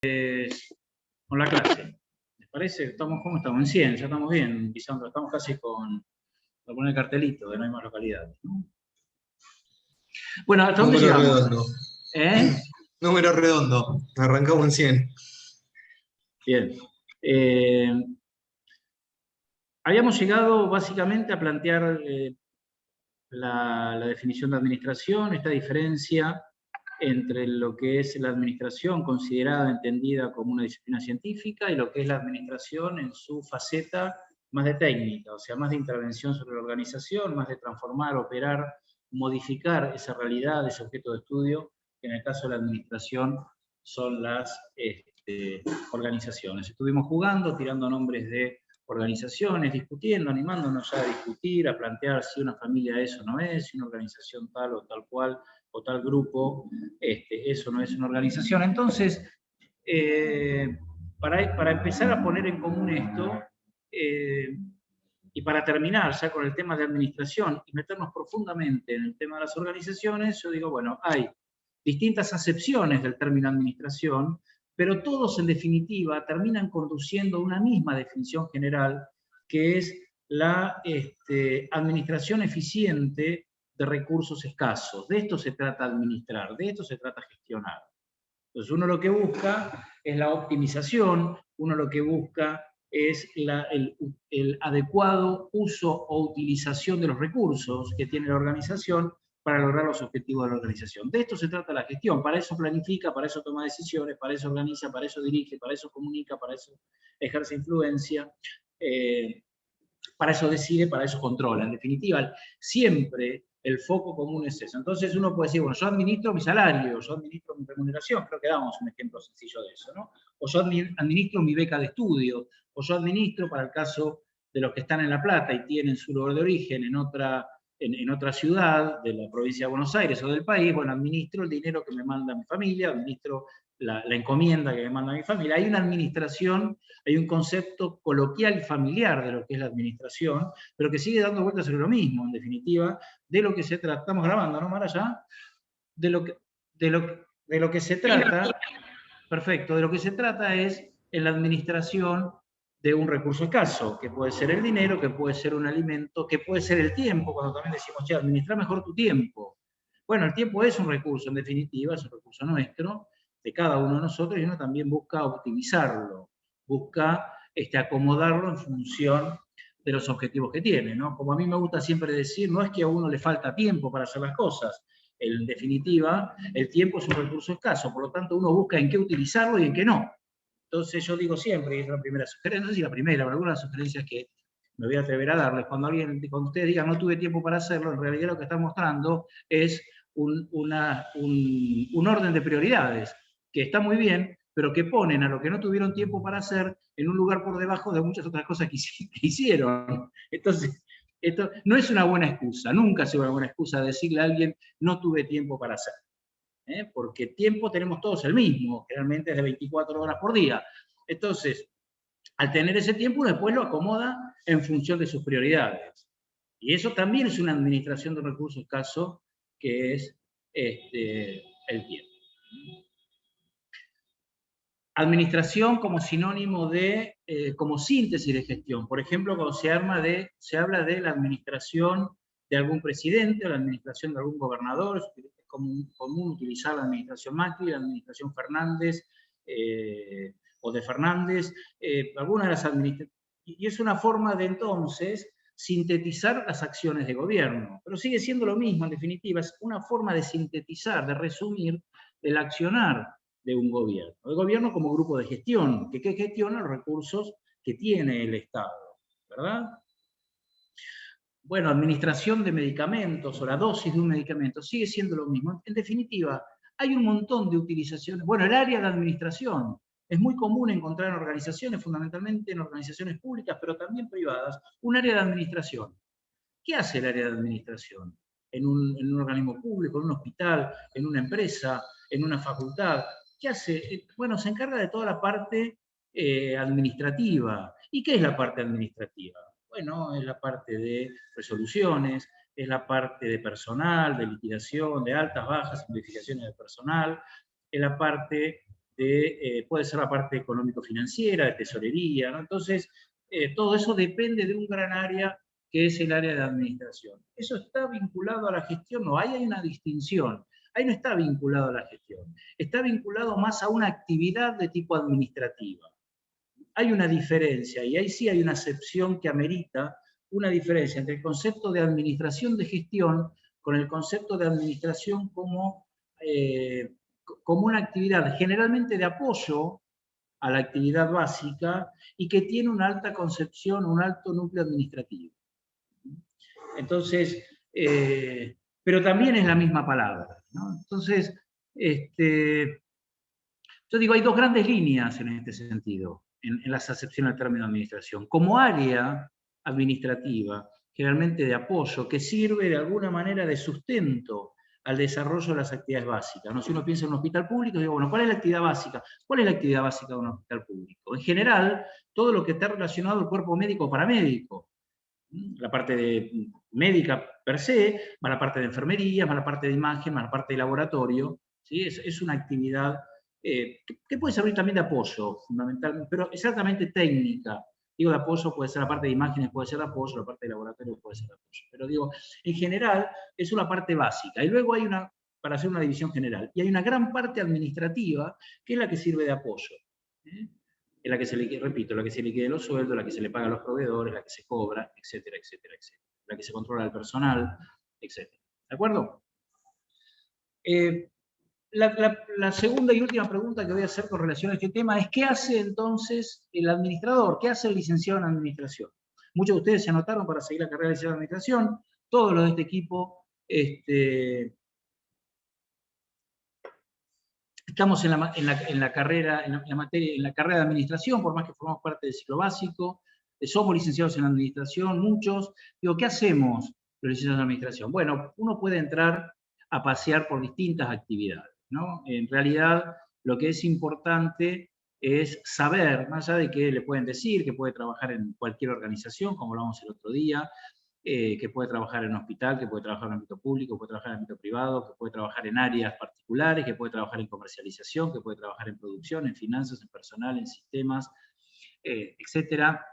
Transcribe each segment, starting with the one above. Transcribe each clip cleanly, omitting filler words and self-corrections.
Con la clase. ¿Les parece? ¿Cómo estamos? En 100, ya estamos bien, Lisandro. Estamos casi con poner el cartelito de no hay más localidades, ¿no? Bueno, ¿hasta dónde Número llegamos? redondo. ¿Eh? Número redondo. Arrancamos en 100. Bien. Habíamos llegado básicamente a plantear la definición de administración, esta diferencia entre lo que es la administración considerada, entendida como una disciplina científica, y lo que es la administración en su faceta más de técnica, o sea, más de intervención sobre la organización, más de transformar, operar, modificar esa realidad, ese objeto de estudio, que en el caso de la administración son las organizaciones. Estuvimos jugando, tirando nombres de organizaciones, discutiendo, animándonos ya a discutir, a plantear si una familia es o no es, si una organización tal o tal cual, o tal grupo, eso no es una organización. Entonces, para empezar a poner en común esto, y para terminar ya con el tema de administración y meternos profundamente en el tema de las organizaciones, yo digo, bueno, hay distintas acepciones del término administración, pero todos en definitiva terminan conduciendo a una misma definición general, que es la administración eficiente de recursos escasos. De esto se trata administrar, de esto se trata gestionar. Entonces uno lo que busca es la optimización, uno lo que busca es el adecuado uso o utilización de los recursos que tiene la organización para lograr los objetivos de la organización. De esto se trata la gestión, para eso planifica, para eso toma decisiones, para eso organiza, para eso dirige, para eso comunica, para eso ejerce influencia, para eso decide, para eso controla. En definitiva, siempre el foco común es eso. Entonces uno puede decir, bueno, yo administro mi salario, yo administro mi remuneración, creo que damos un ejemplo sencillo de eso, ¿no? O yo administro mi beca de estudio, o yo administro, para el caso de los que están en La Plata y tienen su lugar de origen en otra ciudad de la provincia de Buenos Aires o del país, bueno, administro el dinero que me manda mi familia, administro la encomienda que me manda mi familia. Hay una administración, hay un concepto coloquial y familiar de lo que es la administración, pero que sigue dando vueltas sobre lo mismo, en definitiva, de lo que se trata. Estamos grabando, ¿no, Maraya? De lo que se trata, perfecto, de lo que se trata es en la administración de un recurso escaso, que puede ser el dinero, que puede ser un alimento, que puede ser el tiempo, cuando también decimos, che, administra mejor tu tiempo. Bueno, el tiempo es un recurso, en definitiva, es un recurso nuestro, de cada uno de nosotros, y uno también busca optimizarlo, busca acomodarlo en función de los objetivos que tiene, ¿no? Como a mí me gusta siempre decir, no es que a uno le falta tiempo para hacer las cosas, en definitiva, el tiempo es un recurso escaso, por lo tanto uno busca en qué utilizarlo y en qué no. Entonces yo digo siempre, y es la primera sugerencia, no sé si la primera, pero algunas sugerencias que me voy a atrever a darles, cuando ustedes digan no tuve tiempo para hacerlo, en realidad lo que están mostrando es un orden de prioridades, que está muy bien, pero que ponen a lo que no tuvieron tiempo para hacer en un lugar por debajo de muchas otras cosas que hicieron. Entonces, esto no es una buena excusa, nunca ha sido una buena excusa decirle a alguien no tuve tiempo para hacer. Porque tiempo tenemos todos el mismo, generalmente es de 24 horas por día. Entonces, al tener ese tiempo, uno después lo acomoda en función de sus prioridades. Y eso también es una administración de recursos escasos, que es el tiempo. Administración como sinónimo de, como síntesis de gestión. Por ejemplo, cuando se habla de la administración de algún presidente, o la administración de algún gobernador, es común utilizar la administración Macri, la administración Fernández, o de Fernández, algunas de las administraciones. Y es una forma de entonces sintetizar las acciones de gobierno. Pero sigue siendo lo mismo, en definitiva, es una forma de sintetizar, de resumir el accionar de un gobierno. El gobierno como grupo de gestión, que gestiona los recursos que tiene el Estado, ¿verdad? Bueno, administración de medicamentos o la dosis de un medicamento sigue siendo lo mismo. En definitiva, hay un montón de utilizaciones. Bueno, el área de administración. Es muy común encontrar en organizaciones, fundamentalmente en organizaciones públicas, pero también privadas, un área de administración. ¿Qué hace el área de administración? En un organismo público, en un hospital, en una empresa, en una facultad. ¿Qué hace? Bueno, se encarga de toda la parte administrativa. ¿Y qué es la parte administrativa? Bueno, es la parte de resoluciones, es la parte de personal, de liquidación, de altas, bajas, modificaciones de personal, es la parte puede ser la parte económico-financiera, de tesorería, ¿no? Entonces, todo eso depende de un gran área que es el área de administración. ¿Eso está vinculado a la gestión? No, ahí hay una distinción. Ahí no está vinculado a la gestión. Está vinculado más a una actividad de tipo administrativa. Hay una diferencia, y ahí sí hay una acepción que amerita una diferencia entre el concepto de administración de gestión con el concepto de administración como una actividad generalmente de apoyo a la actividad básica y que tiene una alta concepción, un alto núcleo administrativo. Entonces, pero también es la misma palabra, ¿no? Entonces, yo digo, hay dos grandes líneas en este sentido, en las acepciones del término administración. Como área administrativa, generalmente de apoyo, que sirve de alguna manera de sustento al desarrollo de las actividades básicas, ¿no? Si uno piensa en un hospital público, digo, bueno, ¿cuál es la actividad básica? ¿Cuál es la actividad básica de un hospital público? En general, todo lo que está relacionado al cuerpo médico o paramédico. La parte médica per se, más la parte de enfermería, más la parte de imagen, más la parte de laboratorio. ¿Sí? Es una actividad que puede servir también de apoyo, fundamentalmente, pero exactamente técnica. Digo, de apoyo puede ser la parte de imágenes, puede ser de apoyo, la parte de laboratorio puede ser de apoyo. Pero digo, en general es una parte básica. Y luego hay una, para hacer una división general, y hay una gran parte administrativa que es la que sirve de apoyo. En la que se le, repito, la que se liquide los sueldos, la que se le paga a los proveedores, la que se cobra, etcétera, etcétera, etcétera. La que se controla el personal, etcétera. ¿De acuerdo? La segunda y última pregunta que voy a hacer con relación a este tema es ¿qué hace entonces el administrador? ¿Qué hace el licenciado en administración? Muchos de ustedes se anotaron para seguir la carrera de licenciado en administración, todos los de este equipo estamos en la carrera, en la carrera de administración, por más que formamos parte del ciclo básico, somos licenciados en administración, muchos. Digo, ¿qué hacemos los licenciados en administración? Bueno, uno puede entrar a pasear por distintas actividades, ¿no? En realidad, lo que es importante es saber, más allá de que le pueden decir que puede trabajar en cualquier organización, como hablamos el otro día, que puede trabajar en un hospital, que puede trabajar en el ámbito público, que puede trabajar en el ámbito privado, que puede trabajar en áreas particulares, que puede trabajar en comercialización, que puede trabajar en producción, en finanzas, en personal, en sistemas, etcétera.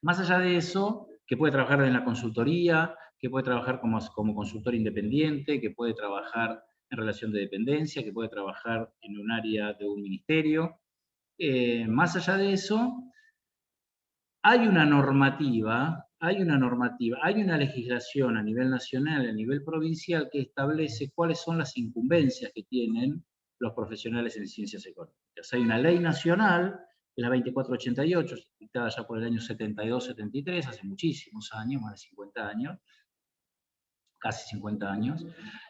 Más allá de eso, que puede trabajar en la consultoría, que puede trabajar como consultor independiente, que puede trabajar en relación de dependencia, que puede trabajar en un área de un ministerio. Más allá de eso, hay una normativa, hay una legislación a nivel nacional, a nivel provincial, que establece cuáles son las incumbencias que tienen los profesionales en ciencias económicas. Hay una ley nacional, la 2488, dictada ya por el año 72-73, hace muchísimos años, más de 50 años, casi 50 años,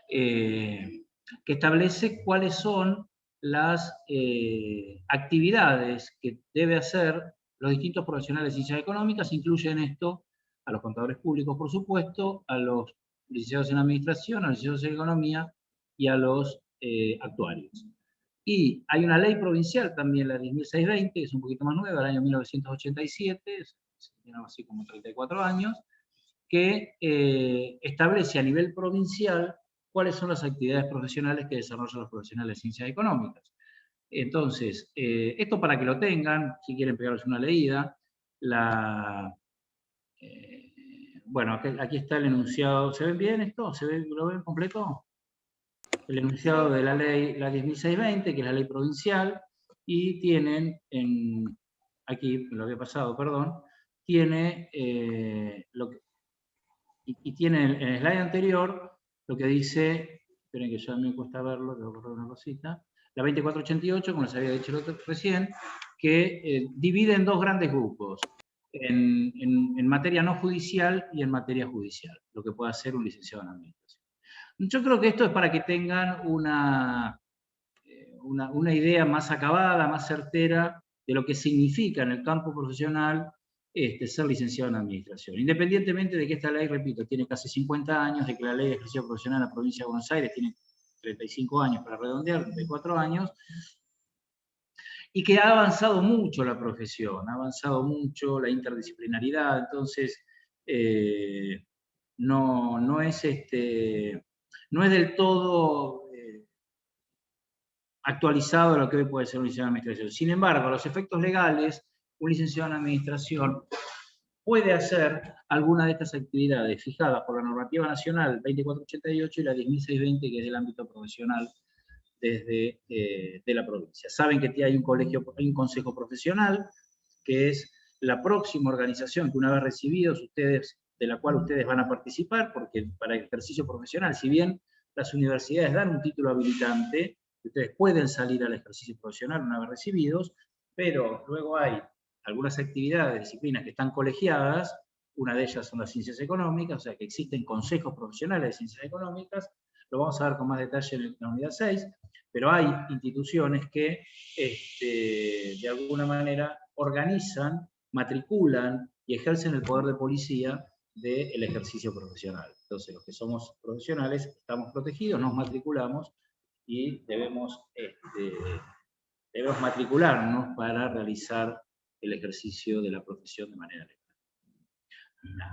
que establece cuáles son las actividades que debe hacer los distintos profesionales de ciencias económicas, incluyen esto a los contadores públicos, por supuesto, a los licenciados en administración, a los licenciados en economía y a los actuarios. Y hay una ley provincial también, la 10.620, que es un poquito más nueva, del año 1987, tiene así como 34 años, que establece a nivel provincial cuáles son las actividades profesionales que desarrollan los profesionales de ciencias económicas. Entonces, esto para que lo tengan, si quieren pegarles una leída, bueno, aquí está el enunciado. ¿Se ven bien esto? ¿Lo ven completo? El enunciado de la ley, la 10.620, que es la ley provincial, y tienen, aquí me lo había pasado, perdón, tiene y tiene en el slide anterior lo que dice, esperen que ya me cuesta verlo, tengo que borrar una cosita, la 2488, como les había dicho recién, que divide en dos grandes grupos, en materia no judicial y en materia judicial, lo que puede hacer un licenciado en administración. Yo creo que esto es para que tengan una idea más acabada, más certera de lo que significa en el campo profesional ser licenciado en administración. Independientemente de que esta ley, repito, tiene casi 50 años, de que la ley de ejercicio profesional en la provincia de Buenos Aires tiene 35 años para redondear, 34 años, y que ha avanzado mucho la profesión, ha avanzado mucho la interdisciplinaridad, entonces no es del todo actualizado a lo que hoy puede ser un licenciado en administración. Sin embargo, a los efectos legales, un licenciado en administración puede hacer alguna de estas actividades fijadas por la normativa nacional 2488 y la 10620, que es del ámbito profesional desde de la provincia. Saben que hay un consejo profesional, que es la próxima organización que una vez recibidos ustedes, de la cual ustedes van a participar, porque para el ejercicio profesional, si bien las universidades dan un título habilitante, ustedes pueden salir al ejercicio profesional una vez recibidos, pero luego hay algunas actividades, disciplinas que están colegiadas, una de ellas son las ciencias económicas, o sea que existen consejos profesionales de ciencias económicas, lo vamos a ver con más detalle en la unidad 6, pero hay instituciones que de alguna manera organizan, matriculan y ejercen el poder de policía del ejercicio profesional. Entonces, los que somos profesionales estamos protegidos, nos matriculamos y debemos matricularnos para realizar el ejercicio de la profesión de manera legal.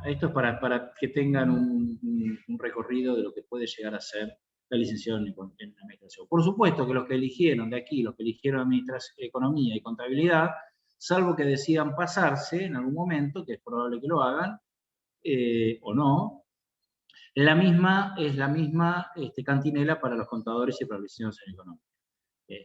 Esto es para que tengan un recorrido de lo que puede llegar a ser la licenciatura en administración. Por supuesto que los que eligieron de aquí, los que eligieron economía y contabilidad, salvo que decidan pasarse en algún momento, que es probable que lo hagan, o no, es la misma cantinela para los contadores y para los licenciados en economía.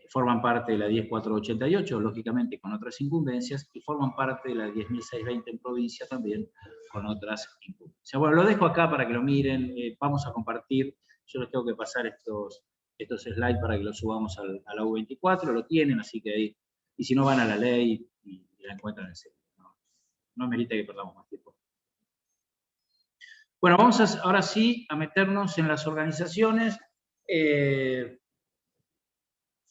Forman parte de la 10488, lógicamente con otras incumbencias, y forman parte de la 10620 en provincia también con otras incumbencias. Bueno, lo dejo acá para que lo miren, vamos a compartir, yo les tengo que pasar estos slides para que los subamos a la U24, lo tienen, así que ahí, y si no van a la ley y la encuentran en serio. No merita que perdamos más tiempo. Bueno, vamos ahora sí a meternos en las organizaciones.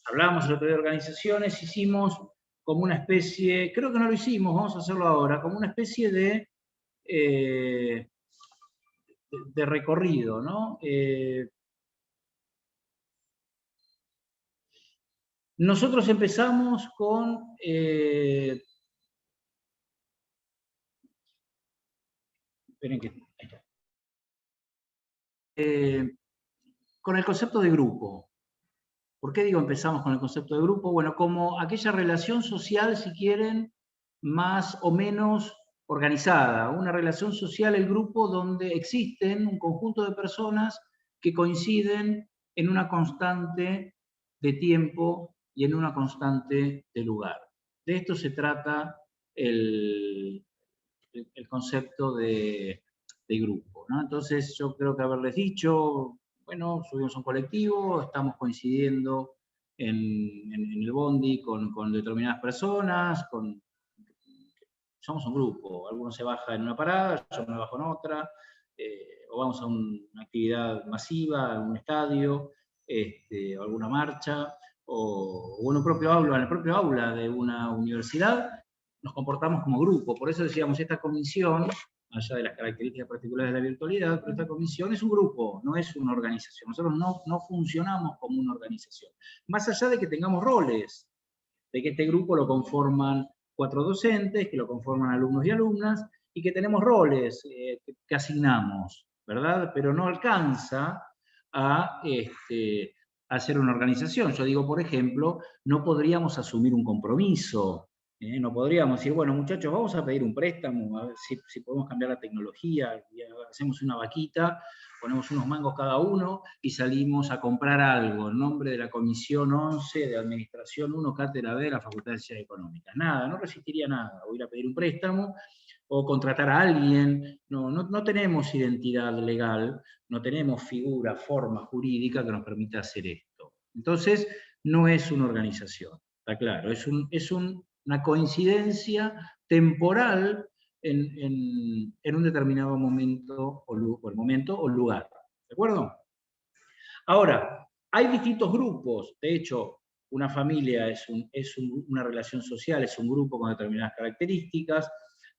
Hablábamos el otro día de organizaciones, hicimos como una especie, creo que no lo hicimos, vamos a hacerlo ahora, como una especie de recorrido, ¿no? Nosotros empezamos con... esperen que... Ahí está. Con el concepto de grupo. ¿Por qué digo empezamos con el concepto de grupo? Bueno, como aquella relación social, si quieren, más o menos organizada. Una relación social, el grupo, donde existen un conjunto de personas que coinciden en una constante de tiempo y en una constante de lugar. De esto se trata el concepto de grupo, ¿no? Entonces yo creo que haberles dicho, bueno, subimos a un colectivo, estamos coincidiendo en el bondi con determinadas personas, somos un grupo, algunos se bajan en una parada, yo me bajo en otra, o vamos a una actividad masiva, a un estadio, o alguna marcha, o en el propio aula de una universidad, nos comportamos como grupo. Por eso decíamos, esta comisión, allá de las características particulares de la virtualidad, pero esta comisión es un grupo, no es una organización. Nosotros no funcionamos como una organización. Más allá de que tengamos roles, de que este grupo lo conforman 4 docentes, que lo conforman alumnos y alumnas, y que tenemos roles que asignamos, ¿verdad? Pero no alcanza a hacer una organización. Yo digo, por ejemplo, no podríamos asumir un compromiso, no podríamos decir, bueno, muchachos, vamos a pedir un préstamo, a ver si podemos cambiar la tecnología, y hacemos una vaquita, ponemos unos mangos cada uno y salimos a comprar algo en nombre de la Comisión 11 de Administración 1, Cátedra B de la Facultad de Ciencias Económicas. Nada, no resistiría nada, o ir a pedir un préstamo, o contratar a alguien. No tenemos identidad legal, no tenemos figura, forma jurídica que nos permita hacer esto. Entonces, no es una organización, está claro, es una coincidencia temporal en un determinado momento o lugar. ¿De acuerdo? Ahora, hay distintos grupos. De hecho, una familia es una relación social, es un grupo con determinadas características.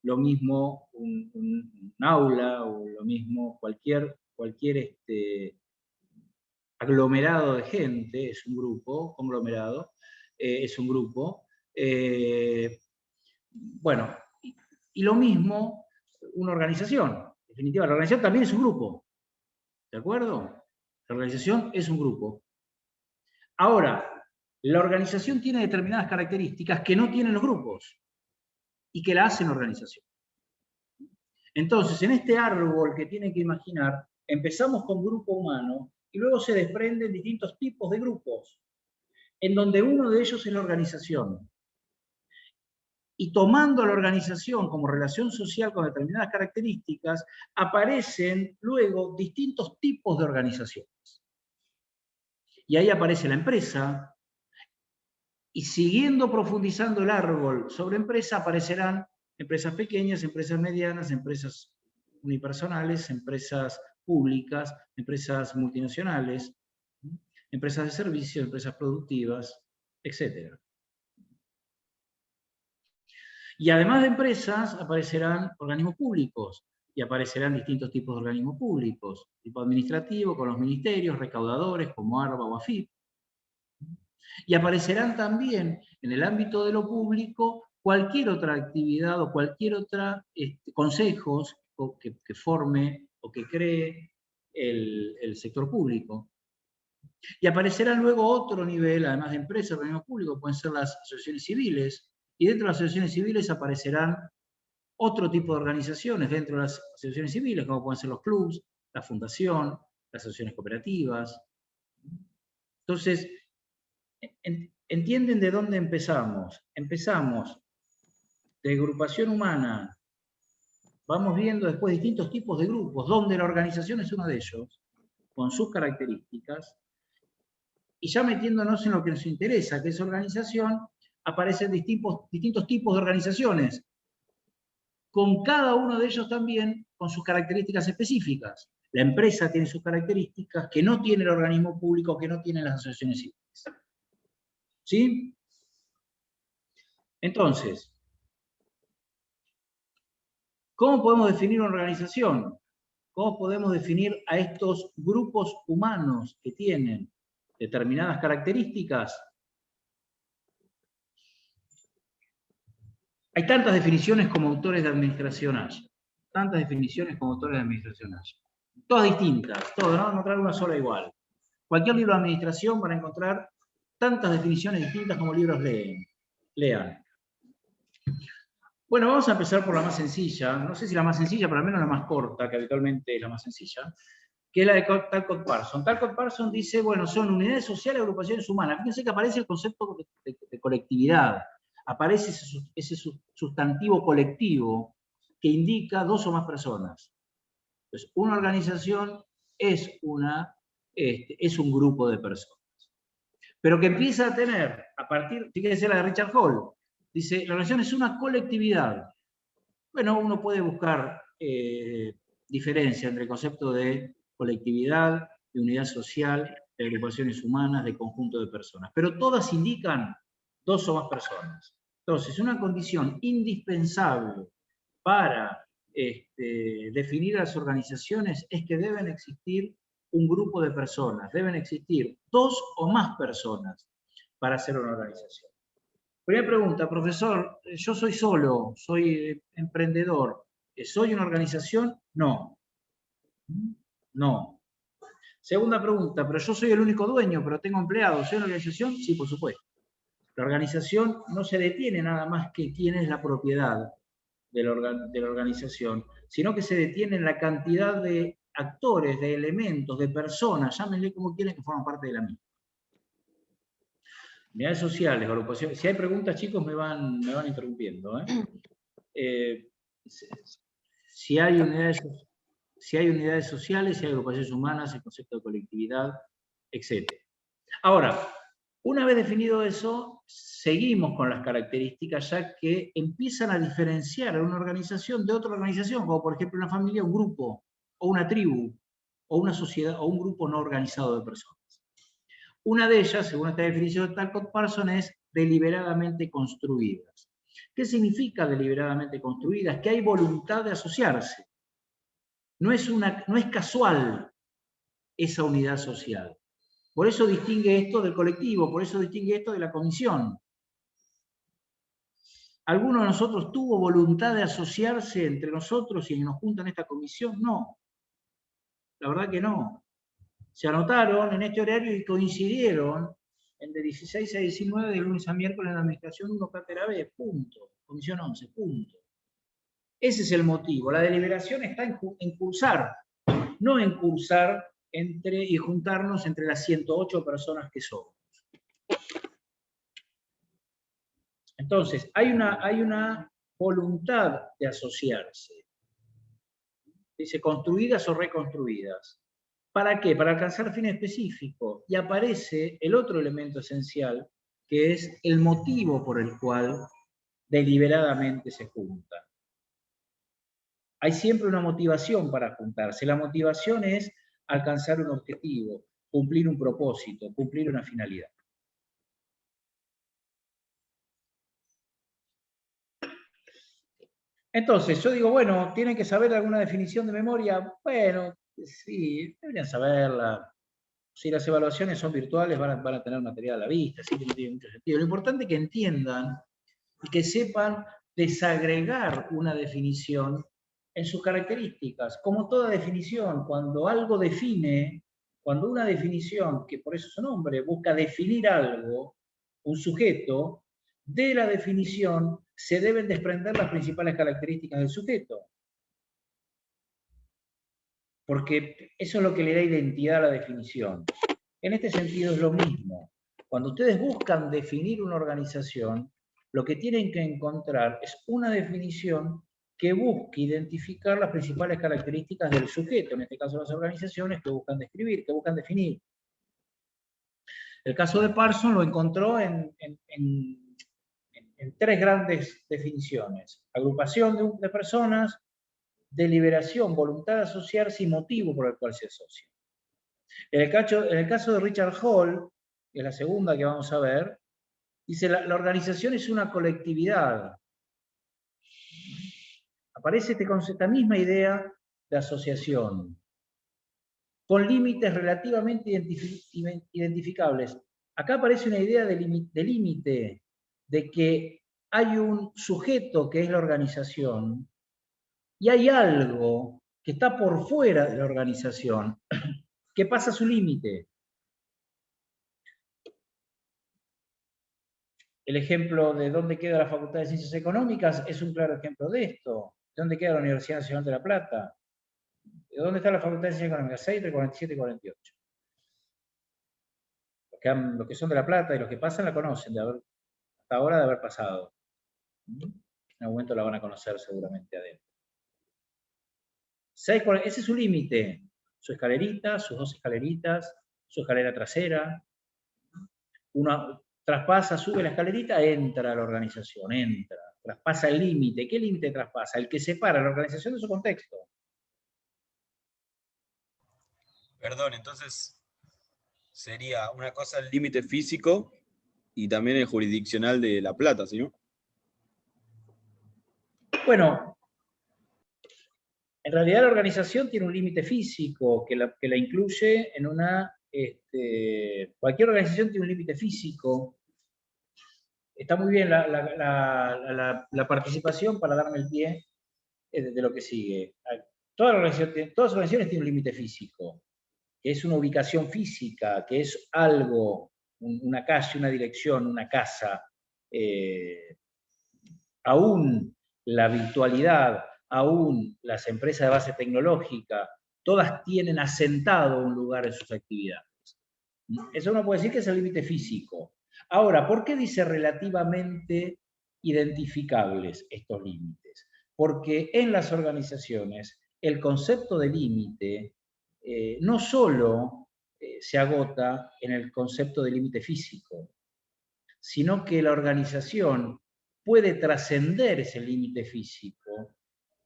Lo mismo un aula, o lo mismo cualquier aglomerado de gente, es un grupo, conglomerado, es un grupo. Bueno, y lo mismo una organización. En definitiva, la organización también es un grupo. ¿De acuerdo? La organización es un grupo. Ahora, La organización tiene determinadas características que no tienen los grupos y que la hacen organización. Entonces, en este árbol que tienen que imaginar, empezamos con grupo humano y luego se desprenden distintos tipos de grupos, en donde uno de ellos es la organización. Y tomando la organización como relación social con determinadas características, aparecen luego distintos tipos de organizaciones. Y ahí aparece la empresa, y siguiendo profundizando el árbol sobre empresa, aparecerán empresas pequeñas, empresas medianas, empresas unipersonales, empresas públicas, empresas multinacionales, empresas de servicios, empresas productivas, etc. Y además de empresas, aparecerán organismos públicos, y aparecerán distintos tipos de organismos públicos, tipo administrativo, con los ministerios, recaudadores, como ARBA o AFIP. Y aparecerán también, en el ámbito de lo público, cualquier otra actividad o cualquier otra consejos que forme o que cree el sector público. Y aparecerán luego otro nivel, además de empresas, organismos públicos, pueden ser las asociaciones civiles, y dentro de las asociaciones civiles aparecerán otro tipo de organizaciones dentro de las asociaciones civiles, como pueden ser los clubes, la fundación, las asociaciones cooperativas. Entonces, ¿entienden de dónde empezamos? Empezamos de agrupación humana, vamos viendo después distintos tipos de grupos, donde la organización es uno de ellos, con sus características, y ya metiéndonos en lo que nos interesa, que es organización, aparecen distintos tipos de organizaciones, con cada uno de ellos también con sus características específicas. La empresa tiene sus características que no tiene el organismo público, que no tienen las asociaciones civiles. ¿Sí? Entonces, ¿cómo podemos definir una organización? ¿Cómo podemos definir a estos grupos humanos que tienen determinadas características? Hay tantas definiciones como autores de administración hay. Tantas definiciones como autores de administración hay. Todas distintas, todas, no encontrar una sola igual. Cualquier libro de administración van a encontrar tantas definiciones distintas como libros lean. Bueno, vamos a empezar por la más sencilla. No sé si la más sencilla, pero al menos la más corta, que habitualmente es la más sencilla, que es la de Talcott Parsons. Talcott Parsons dice, bueno, son unidades sociales y agrupaciones humanas. Fíjense que aparece el concepto de colectividad. Aparece ese sustantivo colectivo que indica dos o más personas. Entonces, una organización es un grupo de personas. Pero que empieza a tener, a partir, fíjense la de Richard Hall, dice, la organización es una colectividad. Bueno, uno puede buscar diferencia entre el concepto de colectividad, de unidad social, de agrupaciones humanas, de conjunto de personas. Pero todas indican dos o más personas. Entonces, una condición indispensable para definir las organizaciones es que deben existir un grupo de personas, deben existir dos o más personas para hacer una organización. Primera pregunta, profesor, yo soy solo, soy emprendedor, ¿soy una organización? No. No. Segunda pregunta, pero yo soy el único dueño, pero tengo empleados, ¿soy una organización? Sí, por supuesto. La organización no se detiene nada más que quién es la propiedad de la organización, sino que se detiene en la cantidad de actores, de elementos, de personas, llámenle como quieran, que forman parte de la misma. Unidades sociales, agrupaciones. Si hay preguntas, chicos, me van interrumpiendo. Si hay unidades sociales, si hay agrupaciones humanas, el concepto de colectividad, etc. Ahora, una vez definido eso, seguimos con las características ya que empiezan a diferenciar a una organización de otra organización, como por ejemplo una familia, un grupo, o una tribu, o una sociedad, o un grupo no organizado de personas. Una de ellas, según esta definición de Talcott Parsons, es deliberadamente construidas. ¿Qué significa deliberadamente construidas? Que hay voluntad de asociarse. No es casual esa unidad social. Por eso distingue esto del colectivo, por eso distingue esto de la comisión. ¿Alguno de nosotros tuvo voluntad de asociarse entre nosotros y nos juntan en esta comisión? No. La verdad que no. Se anotaron en este horario y coincidieron en de 16 a 19, de lunes a miércoles en la administración 1, cátedra B, punto. Comisión 11, punto. Ese es el motivo. La deliberación está en cursar, no en cursar y juntarnos entre las 108 personas que somos. Entonces, hay una voluntad de asociarse. Dice, construidas o reconstruidas. ¿Para qué? Para alcanzar fin específico. Y aparece el otro elemento esencial, que es el motivo por el cual deliberadamente se juntan. Hay siempre una motivación para juntarse. La motivación es alcanzar un objetivo, cumplir un propósito, cumplir una finalidad. Entonces, yo digo, bueno, ¿tienen que saber alguna definición de memoria? Bueno, sí, deberían saberla. Si las evaluaciones son virtuales, van a tener material a la vista, así que no tiene mucho sentido. Lo importante es que entiendan y que sepan desagregar una definición en sus características. Como toda definición, cuando algo define, cuando una definición, que por eso su nombre, busca definir algo, un sujeto, de la definición se deben desprender las principales características del sujeto. Porque eso es lo que le da identidad a la definición. En este sentido es lo mismo. Cuando ustedes buscan definir una organización, lo que tienen que encontrar es una definición que busque identificar las principales características del sujeto, en este caso las organizaciones que buscan describir, que buscan definir. El caso de Parsons lo encontró en tres grandes definiciones: agrupación de personas, deliberación, voluntad de asociarse y motivo por el cual se asocia. En el caso de Richard Hall, que es la segunda que vamos a ver, dice la organización es una colectividad. Aparece esta misma idea de asociación, con límites relativamente identificables. Acá aparece una idea de límite, de que hay un sujeto que es la organización, y hay algo que está por fuera de la organización, que pasa su límite. El ejemplo de dónde queda la Facultad de Ciencias Económicas es un claro ejemplo de esto. ¿Dónde queda la Universidad Nacional de La Plata? ¿Dónde está la Facultad de Ciencias Económicas? 6 entre 47 y 48. Los que son de La Plata y los que pasan la conocen, hasta ahora de haber pasado. En algún momento la van a conocer seguramente adentro. Ese es su límite. Su escalerita, sus dos escaleritas, su escalera trasera. Una traspasa, sube la escalerita, entra a la organización, traspasa el límite. ¿Qué límite traspasa? El que separa la organización de su contexto. Perdón, entonces sería una cosa el límite físico y también el jurisdiccional de La Plata, ¿sí? Bueno, en realidad la organización tiene un límite físico que la incluye en una... cualquier organización tiene un límite físico. Está muy bien la participación para darme el pie de lo que sigue. Todas las organizaciones tienen un límite físico, que es una ubicación física, que es algo, una calle, una dirección, una casa. Aún la virtualidad, aún las empresas de base tecnológica, todas tienen asentado un lugar en sus actividades. Eso uno puede decir que es el límite físico. Ahora, ¿por qué dice relativamente identificables estos límites? Porque en las organizaciones el concepto de límite no solo se agota en el concepto de límite físico, sino que la organización puede trascender ese límite físico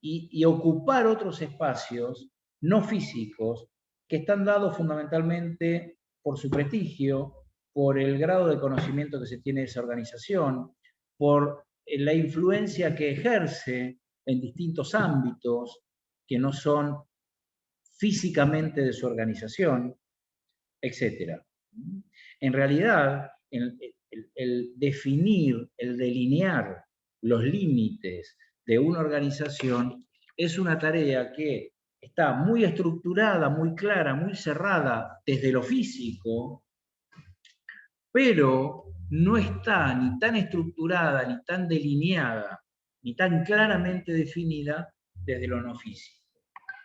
y ocupar otros espacios no físicos que están dados fundamentalmente por su prestigio, por el grado de conocimiento que se tiene de esa organización, por la influencia que ejerce en distintos ámbitos que no son físicamente de su organización, etc. En realidad, el definir, el delinear los límites de una organización es una tarea que está muy estructurada, muy clara, muy cerrada desde lo físico, pero no está ni tan estructurada, ni tan delineada, ni tan claramente definida desde lo no físico.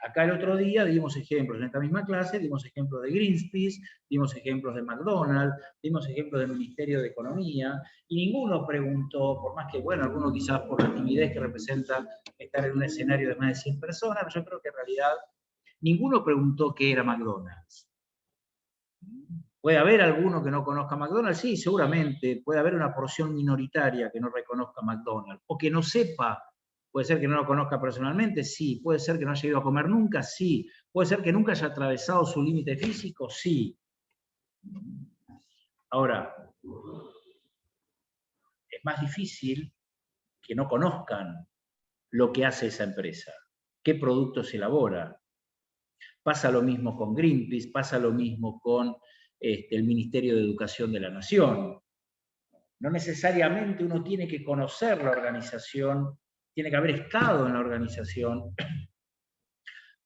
Acá el otro día dimos ejemplos, en esta misma clase, dimos ejemplos de Greenpeace, dimos ejemplos de McDonald's, dimos ejemplos del Ministerio de Economía, y ninguno preguntó, por más que, bueno, alguno quizás por la timidez que representa estar en un escenario de más de 100 personas, pero yo creo que en realidad ninguno preguntó qué era McDonald's. ¿Puede haber alguno que no conozca McDonald's? Sí, seguramente. Puede haber una porción minoritaria que no reconozca McDonald's, o que no sepa. Puede ser que no lo conozca personalmente, sí. Puede ser que no haya ido a comer nunca, sí. Puede ser que nunca haya atravesado su límite físico, sí. Ahora, es más difícil que no conozcan lo que hace esa empresa, qué productos elabora. Pasa lo mismo con Greenpeace, pasa lo mismo con el Ministerio de Educación de la Nación. No necesariamente uno tiene que conocer la organización, tiene que haber estado en la organización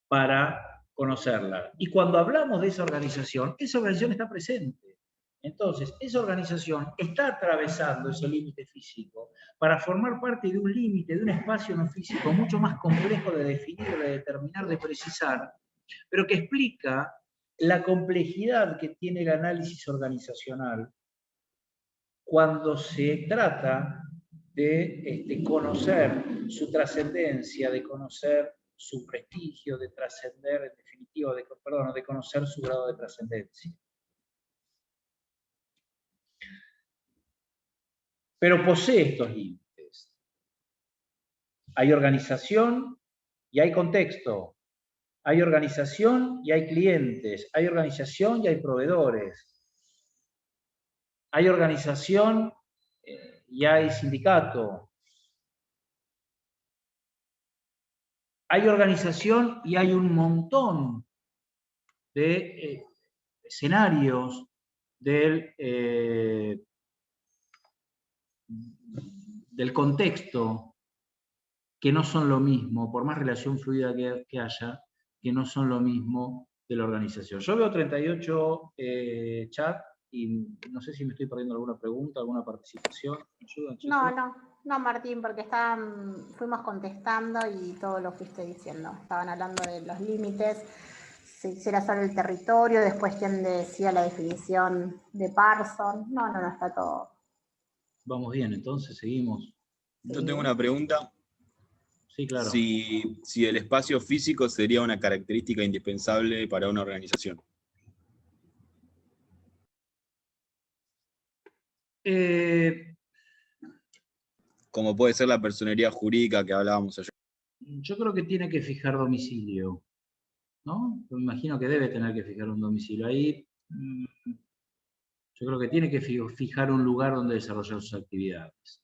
para conocerla. Y cuando hablamos de esa organización está presente. Entonces, esa organización está atravesando ese límite físico para formar parte de un límite, de un espacio no físico mucho más complejo de definir, de determinar, de precisar, pero que explica la complejidad que tiene el análisis organizacional cuando se trata de conocer su trascendencia, de conocer su prestigio, de trascender, en definitiva, de conocer su grado de trascendencia. Pero posee estos límites. Hay organización y hay contexto. Hay organización y hay clientes. Hay organización y hay proveedores. Hay organización y hay sindicato. Hay organización y hay un montón de escenarios del contexto que no son lo mismo, por más relación fluida que haya, que no son lo mismo de la organización. Yo veo 38 chat y no sé si me estoy perdiendo alguna pregunta, alguna participación. No, Martín, porque fuimos contestando y todo lo fuiste diciendo. Estaban hablando de los límites, si era solo el territorio, después quién decía la definición de Parson. No, está todo. Vamos bien, entonces seguimos. Yo tengo una pregunta. Sí, claro. Si el espacio físico sería una característica indispensable para una organización. Como puede ser la personería jurídica que hablábamos ayer. Yo creo que tiene que fijar domicilio, ¿no? Me imagino que debe tener que fijar un domicilio. Ahí yo creo que tiene que fijar un lugar donde desarrollar sus actividades.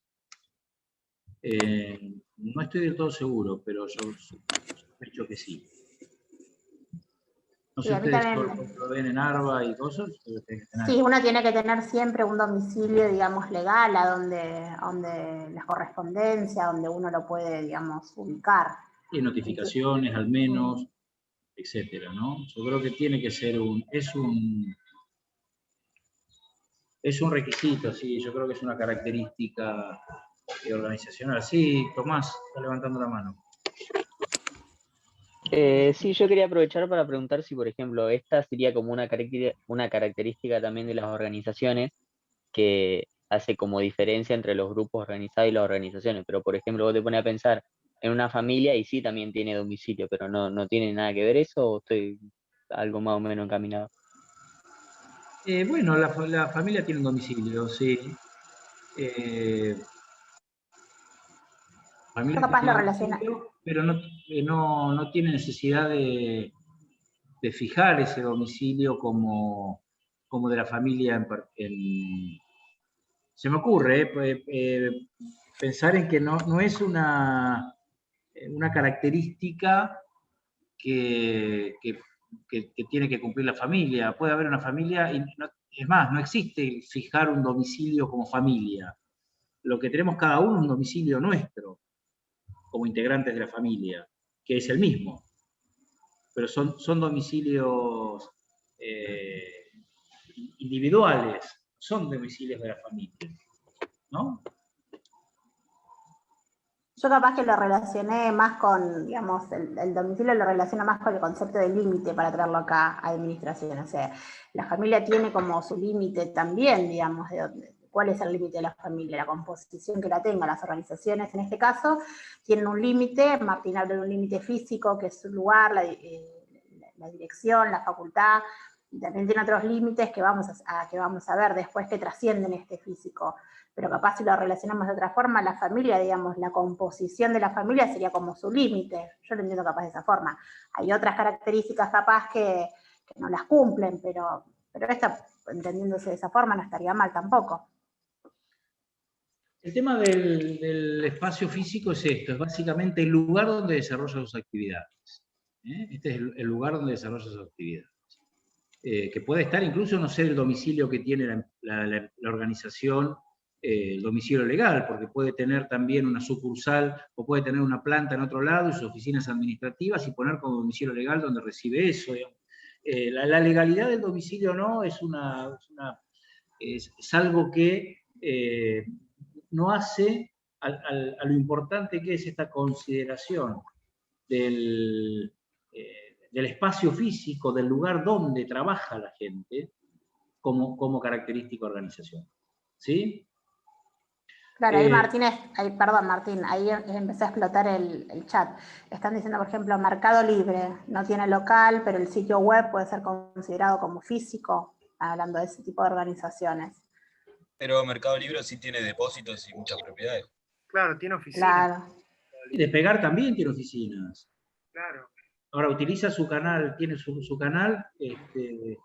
No estoy del todo seguro, pero yo sospecho que sí. No sé si ustedes lo ven en ARBA y cosas. Sí, uno tiene que tener siempre un domicilio, digamos, legal, a donde la correspondencia, donde uno lo puede, digamos, ubicar. Y notificaciones, al menos, etcétera, ¿no? Yo creo que tiene que ser es un requisito, sí, yo creo que es una característica organizacional. Sí, Tomás, está levantando la mano. Sí, yo quería aprovechar para preguntar si, por ejemplo, esta sería como una característica también de las organizaciones que hace como diferencia entre los grupos organizados y las organizaciones. Pero, por ejemplo, vos te pones a pensar en una familia y sí también tiene domicilio, pero no tiene nada que ver eso, o estoy algo más o menos encaminado. Bueno, la familia tiene un domicilio, sí. Familia Capaz tiene lo un relaciona. domicilio, pero no tiene necesidad de fijar ese domicilio como de la familia se me ocurre pensar en que no es una característica que tiene que cumplir la familia. Puede haber una familia, y es más, no existe fijar un domicilio como familia. Lo que tenemos cada uno es un domicilio nuestro, como integrantes de la familia, que es el mismo. Pero son domicilios individuales. O son domicilios de la familia, ¿no? Yo capaz que lo relacioné más con, digamos, el domicilio lo relaciono más con el concepto de límite para traerlo acá a administración. O sea, la familia tiene como su límite también, digamos, cuál es el límite de la familia, la composición que la tenga. Las organizaciones, en este caso, tienen un límite. Martín habla de un límite físico, que es su lugar, la dirección, la facultad. Y también tiene otros límites que vamos a ver después que trascienden este físico. Pero capaz si lo relacionamos de otra forma, la familia, digamos, la composición de la familia sería como su límite. Yo lo entiendo capaz de esa forma. Hay otras características capaz que no las cumplen, pero esta, entendiéndose de esa forma, no estaría mal tampoco. El tema del espacio físico es esto, es básicamente el lugar donde desarrolla sus actividades. Este es el lugar donde desarrolla sus actividades. Que puede estar incluso, no sé, el domicilio que tiene la organización, el domicilio legal, porque puede tener también una sucursal o puede tener una planta en otro lado y sus oficinas administrativas y poner como domicilio legal donde recibe eso. La legalidad del domicilio no es algo que no hace a lo importante que es esta consideración del espacio físico, del lugar donde trabaja la gente, como característica organización. ¿Sí? Claro, ahí perdón Martín, ahí empecé a explotar el chat. Están diciendo, por ejemplo, Mercado Libre no tiene local, pero el sitio web puede ser considerado como físico, hablando de ese tipo de organizaciones. Pero Mercado Libre sí tiene depósitos y muchas propiedades. Claro, tiene oficina. Claro. Y Despegar también tiene oficinas. Claro. Ahora utiliza su canal, tiene su canal, tiene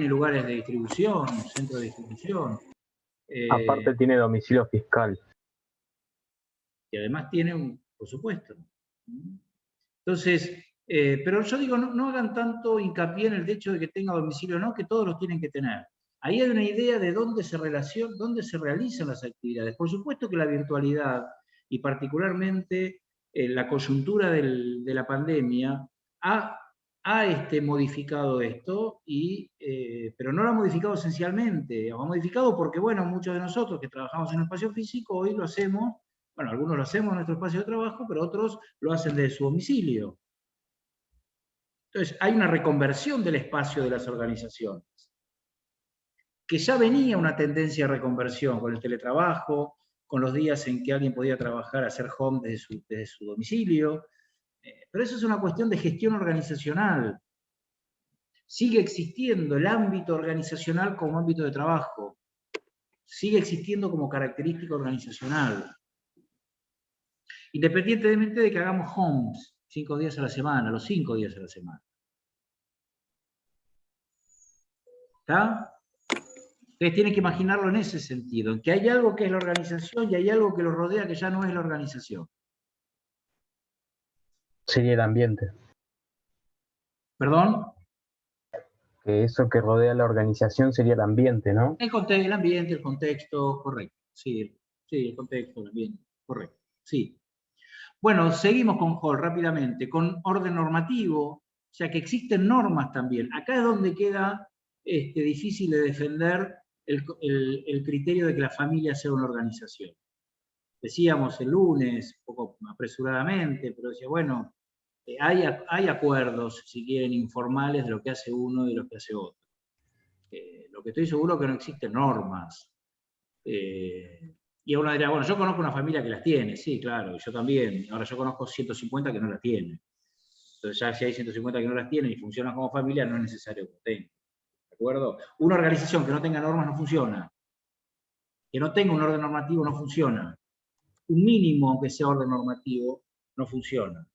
lugares de distribución, centros de distribución. Aparte tiene domicilio fiscal. Y además tiene por supuesto. Entonces, pero yo digo, no hagan tanto hincapié en el hecho de que tenga domicilio o no, que todos los tienen que tener. Ahí hay una idea de dónde se realizan las actividades. Por supuesto que la virtualidad, y particularmente la coyuntura de la pandemia, ha modificado esto, pero no lo ha modificado esencialmente. Lo ha modificado porque, bueno, muchos de nosotros que trabajamos en un espacio físico, hoy lo hacemos, bueno, algunos lo hacemos en nuestro espacio de trabajo, pero otros lo hacen desde su domicilio. Entonces, hay una reconversión del espacio de las organizaciones, que ya venía una tendencia de reconversión con el teletrabajo, con los días en que alguien podía trabajar, hacer home desde su domicilio, pero eso es una cuestión de gestión organizacional. Sigue existiendo el ámbito organizacional como ámbito de trabajo, sigue existiendo como característica organizacional, independientemente de que hagamos homes 5 días a la semana, los 5 días a la semana. ¿Está? Ustedes tienen que imaginarlo en ese sentido, en que hay algo que es la organización y hay algo que lo rodea que ya no es la organización. Sería el ambiente. ¿Perdón? Que eso que rodea la organización sería el ambiente, ¿no? El ambiente, el contexto, correcto. Sí, el contexto, el ambiente, correcto. Sí. Bueno, seguimos con Hall rápidamente, con orden normativo, o sea que existen normas también. Acá es donde queda difícil de defender el criterio de que la familia sea una organización. Decíamos el lunes, un poco apresuradamente, pero decía, bueno, hay acuerdos, si quieren, informales de lo que hace uno y de lo que hace otro. Lo que estoy seguro es que no existen normas. Y uno dirá, bueno, yo conozco una familia que las tiene, sí, claro, yo también. Ahora yo conozco 150 que no las tienen. Entonces ya si hay 150 que no las tienen y funcionan como familia, no es necesario que lo tengan. ¿De acuerdo? Una organización que no tenga normas no funciona. Que no tenga un orden normativo no funciona. Un mínimo, aunque sea orden normativo, no funciona.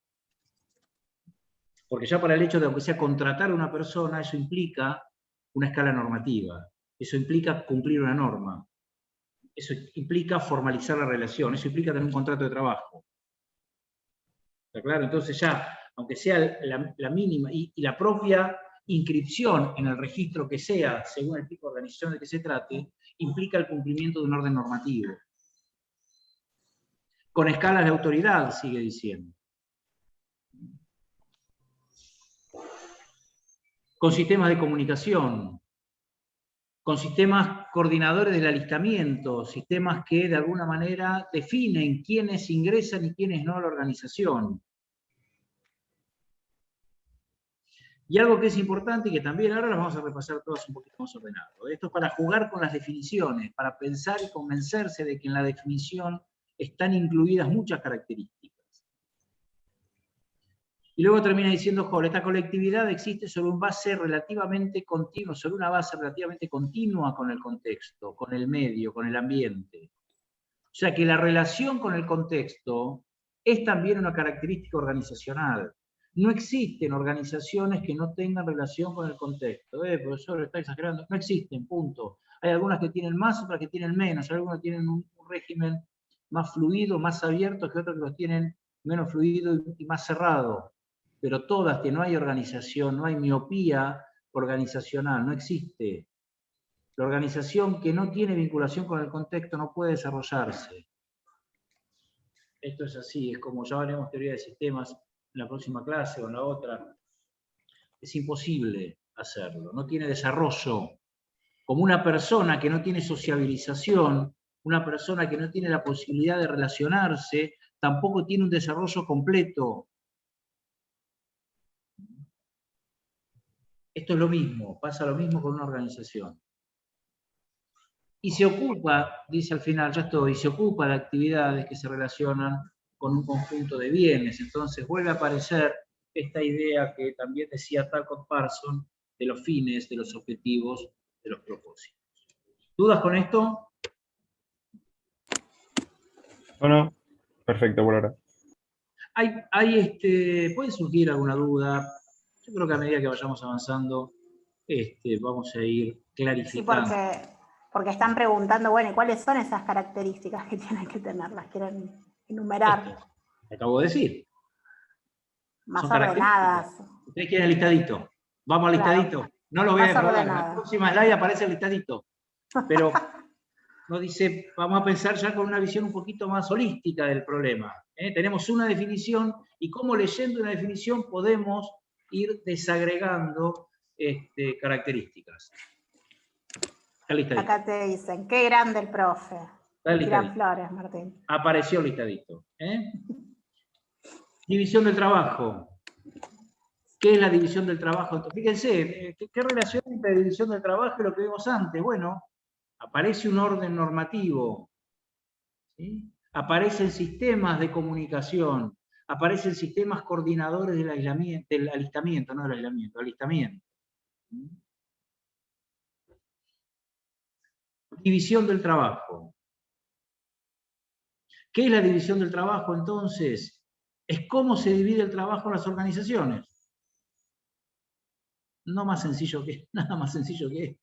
Porque ya para el hecho de, aunque sea contratar a una persona, eso implica una escala normativa. Eso implica cumplir una norma. Eso implica formalizar la relación. Eso implica tener un contrato de trabajo. ¿Está claro? Entonces ya, aunque sea la mínima, y la propia inscripción en el registro que sea, según el tipo de organización de que se trate, implica el cumplimiento de un orden normativo. Con escalas de autoridad, sigue diciendo. Con sistemas de comunicación. con sistemas coordinadores del alistamiento, sistemas que de alguna manera definen quiénes ingresan y quiénes no a la organización. Y algo que es importante y que también ahora las vamos a repasar todas un poquito más ordenado. Esto es para jugar con las definiciones, para pensar y convencerse de que en la definición están incluidas muchas características. Y luego termina diciendo, joder, esta colectividad existe sobre una base relativamente continua, sobre una base relativamente continua con el contexto, con el medio, con el ambiente. O sea que la relación con el contexto es también una característica organizacional. No existen organizaciones que no tengan relación con el contexto. Profesor, está exagerando. No existen, punto. Hay algunas que tienen más, otras que tienen menos. Hay algunas que tienen un régimen más fluido, más abierto, que otros que los tienen menos fluido y más cerrado. Pero todas, que no hay organización, no hay miopía organizacional, no existe. La organización que no tiene vinculación con el contexto no puede desarrollarse. Esto es así, es como ya veremos teoría de sistemas en la próxima clase o en la otra. Es imposible hacerlo, no tiene desarrollo. Como una persona que no tiene sociabilización, una persona que no tiene la posibilidad de relacionarse, tampoco tiene un desarrollo completo. Esto es lo mismo, pasa lo mismo con una organización. Y se ocupa, dice al final, ya estoy, se ocupa de actividades que se relacionan con un conjunto de bienes. Entonces vuelve a aparecer esta idea que también decía Talcott Parsons de los fines, de los objetivos, de los propósitos. ¿Dudas con esto? No, perfecto por ahora. ¿Puede surgir alguna duda? Yo creo que a medida que vayamos avanzando, vamos a ir clarificando. Sí, porque están preguntando, bueno, ¿cuáles son esas características que tienen que tener? ¿Las quieren enumerar? Te acabo de decir. Más Son ordenadas. Ustedes quieren el listadito. Vamos al listadito. Claro. No lo voy a Más defraudar. En la ordenada. próxima slide aparece el listadito. Pero no dice, vamos a pensar ya con una visión un poquito más holística del problema. Tenemos una definición y cómo leyendo una definición podemos ir desagregando características. Acá te dicen, qué grande el profe. Tiran flores, Martín. Apareció el listadito. División del trabajo. ¿Qué es la división del trabajo? Fíjense, ¿qué relación hay entre la división del trabajo y lo que vimos antes? Bueno, aparece un orden normativo, ¿sí? Aparecen sistemas de comunicación, aparecen sistemas coordinadores del alistamiento, no del aislamiento, alistamiento. División del trabajo. ¿Qué es la división del trabajo entonces? Es cómo se divide el trabajo en las organizaciones. No más sencillo que, nada más sencillo que esto.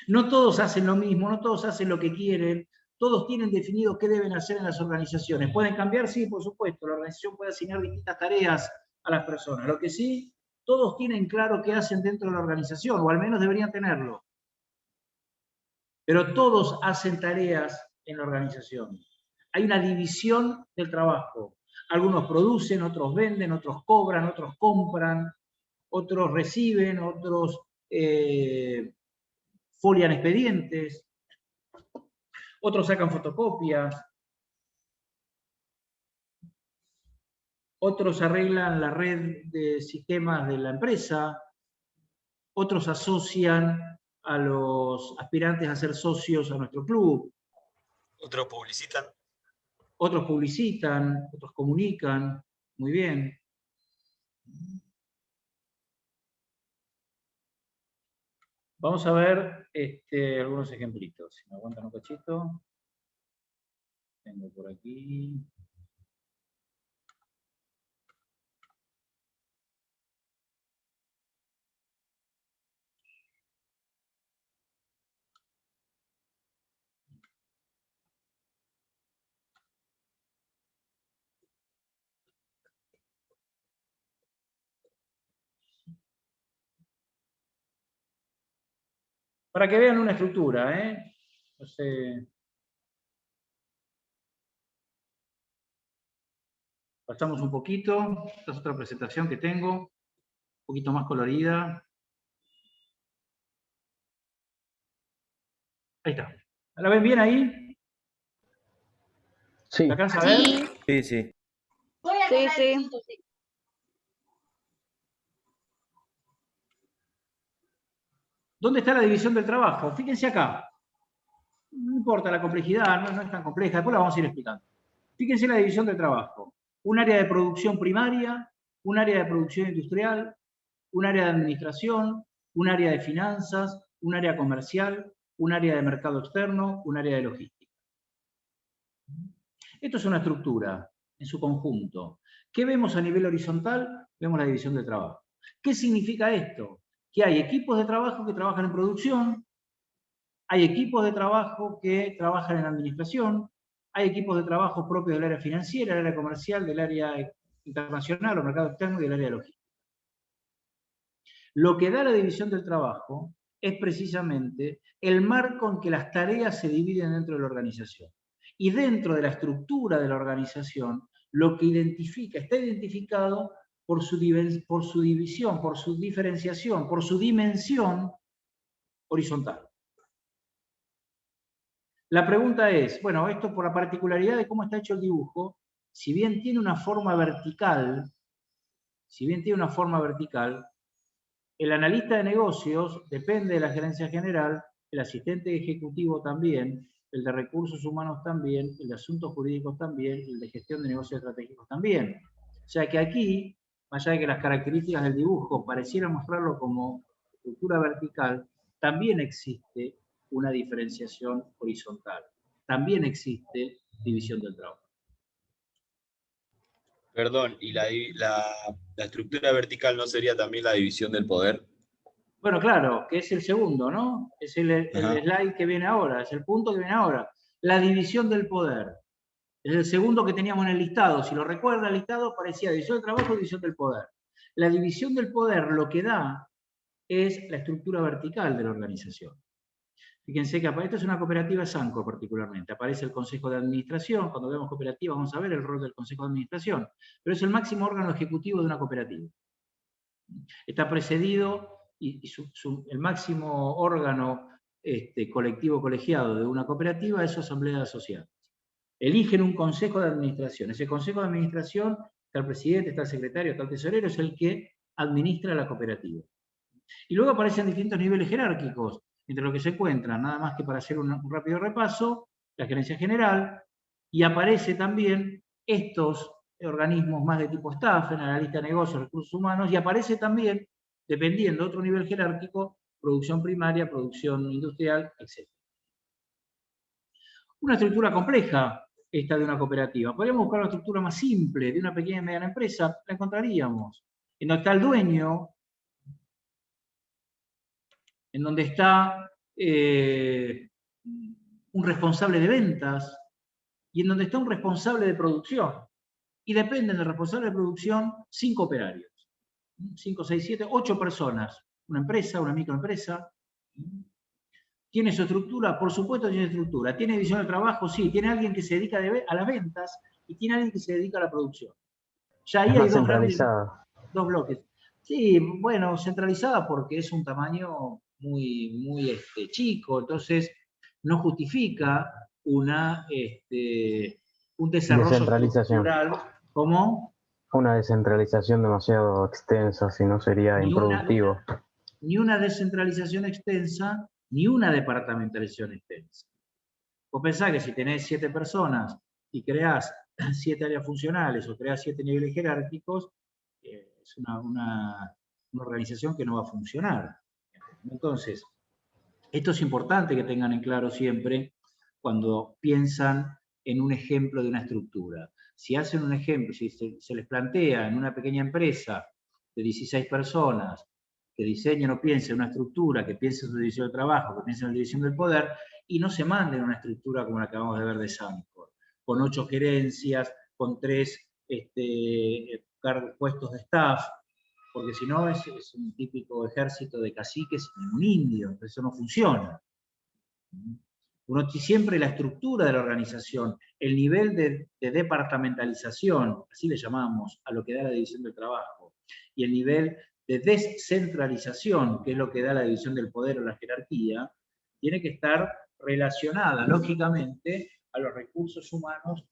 No todos hacen lo mismo, no todos hacen lo que quieren, todos tienen definido qué deben hacer en las organizaciones. ¿Pueden cambiar? Sí, por supuesto, la organización puede asignar distintas tareas a las personas. Lo que sí, todos tienen claro qué hacen dentro de la organización, o al menos deberían tenerlo. Pero todos hacen tareas en la organización. Hay una división del trabajo. Algunos producen, otros venden, otros cobran, otros compran, otros reciben, otros folian expedientes, otros sacan fotocopias, otros arreglan la red de sistemas de la empresa, otros asocian a los aspirantes a ser socios a nuestro club. Otros publicitan. Otros publicitan, otros comunican, muy bien. Vamos a ver algunos ejemplitos. Si me aguantan un cachito. Tengo por aquí. Para que vean una estructura, ¿eh? No sé. Pasamos un poquito. Esta es otra presentación que tengo. Un poquito más colorida. Ahí está. ¿La ven bien ahí? Sí. ¿La alcanza a ver? Sí. Sí, sí. Sí, sí. ¿Dónde está la división del trabajo? Fíjense acá. No importa la complejidad, no es tan compleja, después la vamos a ir explicando. Fíjense la división del trabajo. Un área de producción primaria, un área de producción industrial, un área de administración, un área de finanzas, un área comercial, un área de mercado externo, un área de logística. Esto es una estructura en su conjunto. ¿Qué vemos a nivel horizontal? Vemos la división del trabajo. ¿Qué significa esto? Que hay equipos de trabajo que trabajan en producción, hay equipos de trabajo que trabajan en administración, hay equipos de trabajo propios del área financiera, del área comercial, del área internacional o mercado externo y del área logística. Lo que da la división del trabajo es precisamente el marco en que las tareas se dividen dentro de la organización. Y dentro de la estructura de la organización, lo que está identificado por su división, por su diferenciación, por su dimensión horizontal. La pregunta es, bueno, esto por la particularidad de cómo está hecho el dibujo, si bien tiene una forma vertical, el analista de negocios depende de la gerencia general, el asistente ejecutivo también, el de recursos humanos también, el de asuntos jurídicos también, el de gestión de negocios estratégicos también. O sea que aquí, más allá de que las características del dibujo parecieran mostrarlo como estructura vertical, también existe una diferenciación horizontal. También existe división del trabajo. Perdón, ¿y la estructura vertical no sería también la división del poder? Bueno, claro, que es el segundo, ¿no? Es el slide que viene ahora, es el punto que viene ahora. La división del poder. Es el segundo que teníamos en el listado. Si lo recuerda, el listado parecía división del trabajo y división del poder. La división del poder lo que da es la estructura vertical de la organización. Fíjense que esto es una cooperativa Sanco particularmente. Aparece el Consejo de Administración. Cuando vemos cooperativa vamos a ver el rol del Consejo de Administración. Pero es el máximo órgano ejecutivo de una cooperativa. Está precedido, y el máximo órgano colectivo colegiado de una cooperativa es su asamblea de asociados. Eligen un consejo de administración. Ese consejo de administración, está el presidente, está el secretario, está el tesorero, es el que administra la cooperativa. Y luego aparecen distintos niveles jerárquicos, entre los que se encuentran, nada más que para hacer un rápido repaso, la gerencia general, y aparece también estos organismos más de tipo staff, en la lista de negocios, recursos humanos, y aparece también, dependiendo de otro nivel jerárquico, producción primaria, producción industrial, etc. Una estructura compleja, esta de una cooperativa. Podríamos buscar una estructura más simple, de una pequeña y mediana empresa, la encontraríamos. En donde está el dueño, en donde está un responsable de ventas, y en donde está un responsable de producción. Y dependen del responsable de producción 5 operarios. 5, 6, 7, 8 personas. Una empresa, una microempresa. ¿Tiene su estructura? Por supuesto tiene estructura. ¿Tiene división de trabajo? Sí. ¿Tiene alguien que se dedica a las ventas? Y tiene alguien que se dedica a la producción. Ya ahí hay dos bloques. Sí, bueno, centralizada porque es un tamaño muy chico, entonces no justifica un desarrollo estructural. ¿Cómo? Una descentralización demasiado extensa, si no sería improductivo. Ni una descentralización extensa, ni una departamentalización extensa. Vos pensás que si tenés 7 personas y creás 7 áreas funcionales o creás 7 niveles jerárquicos, es una organización que no va a funcionar. Entonces, esto es importante que tengan en claro siempre cuando piensan en un ejemplo de una estructura. Si hacen un ejemplo, si se les plantea en una pequeña empresa de 16 personas que diseñen o piensen una estructura, que piensen en su división de trabajo, que piensen en la división del poder, y no se manden una estructura como la que acabamos de ver de Sancor, con 8 gerencias, con 3 puestos de staff, porque si no es un típico ejército de caciques y un indio, eso no funciona. Uno siempre la estructura de la organización, el nivel de departamentalización, así le llamamos a lo que da la división del trabajo, y el nivel de descentralización, que es lo que da la división del poder o la jerarquía, tiene que estar relacionada, lógicamente, a los recursos humanos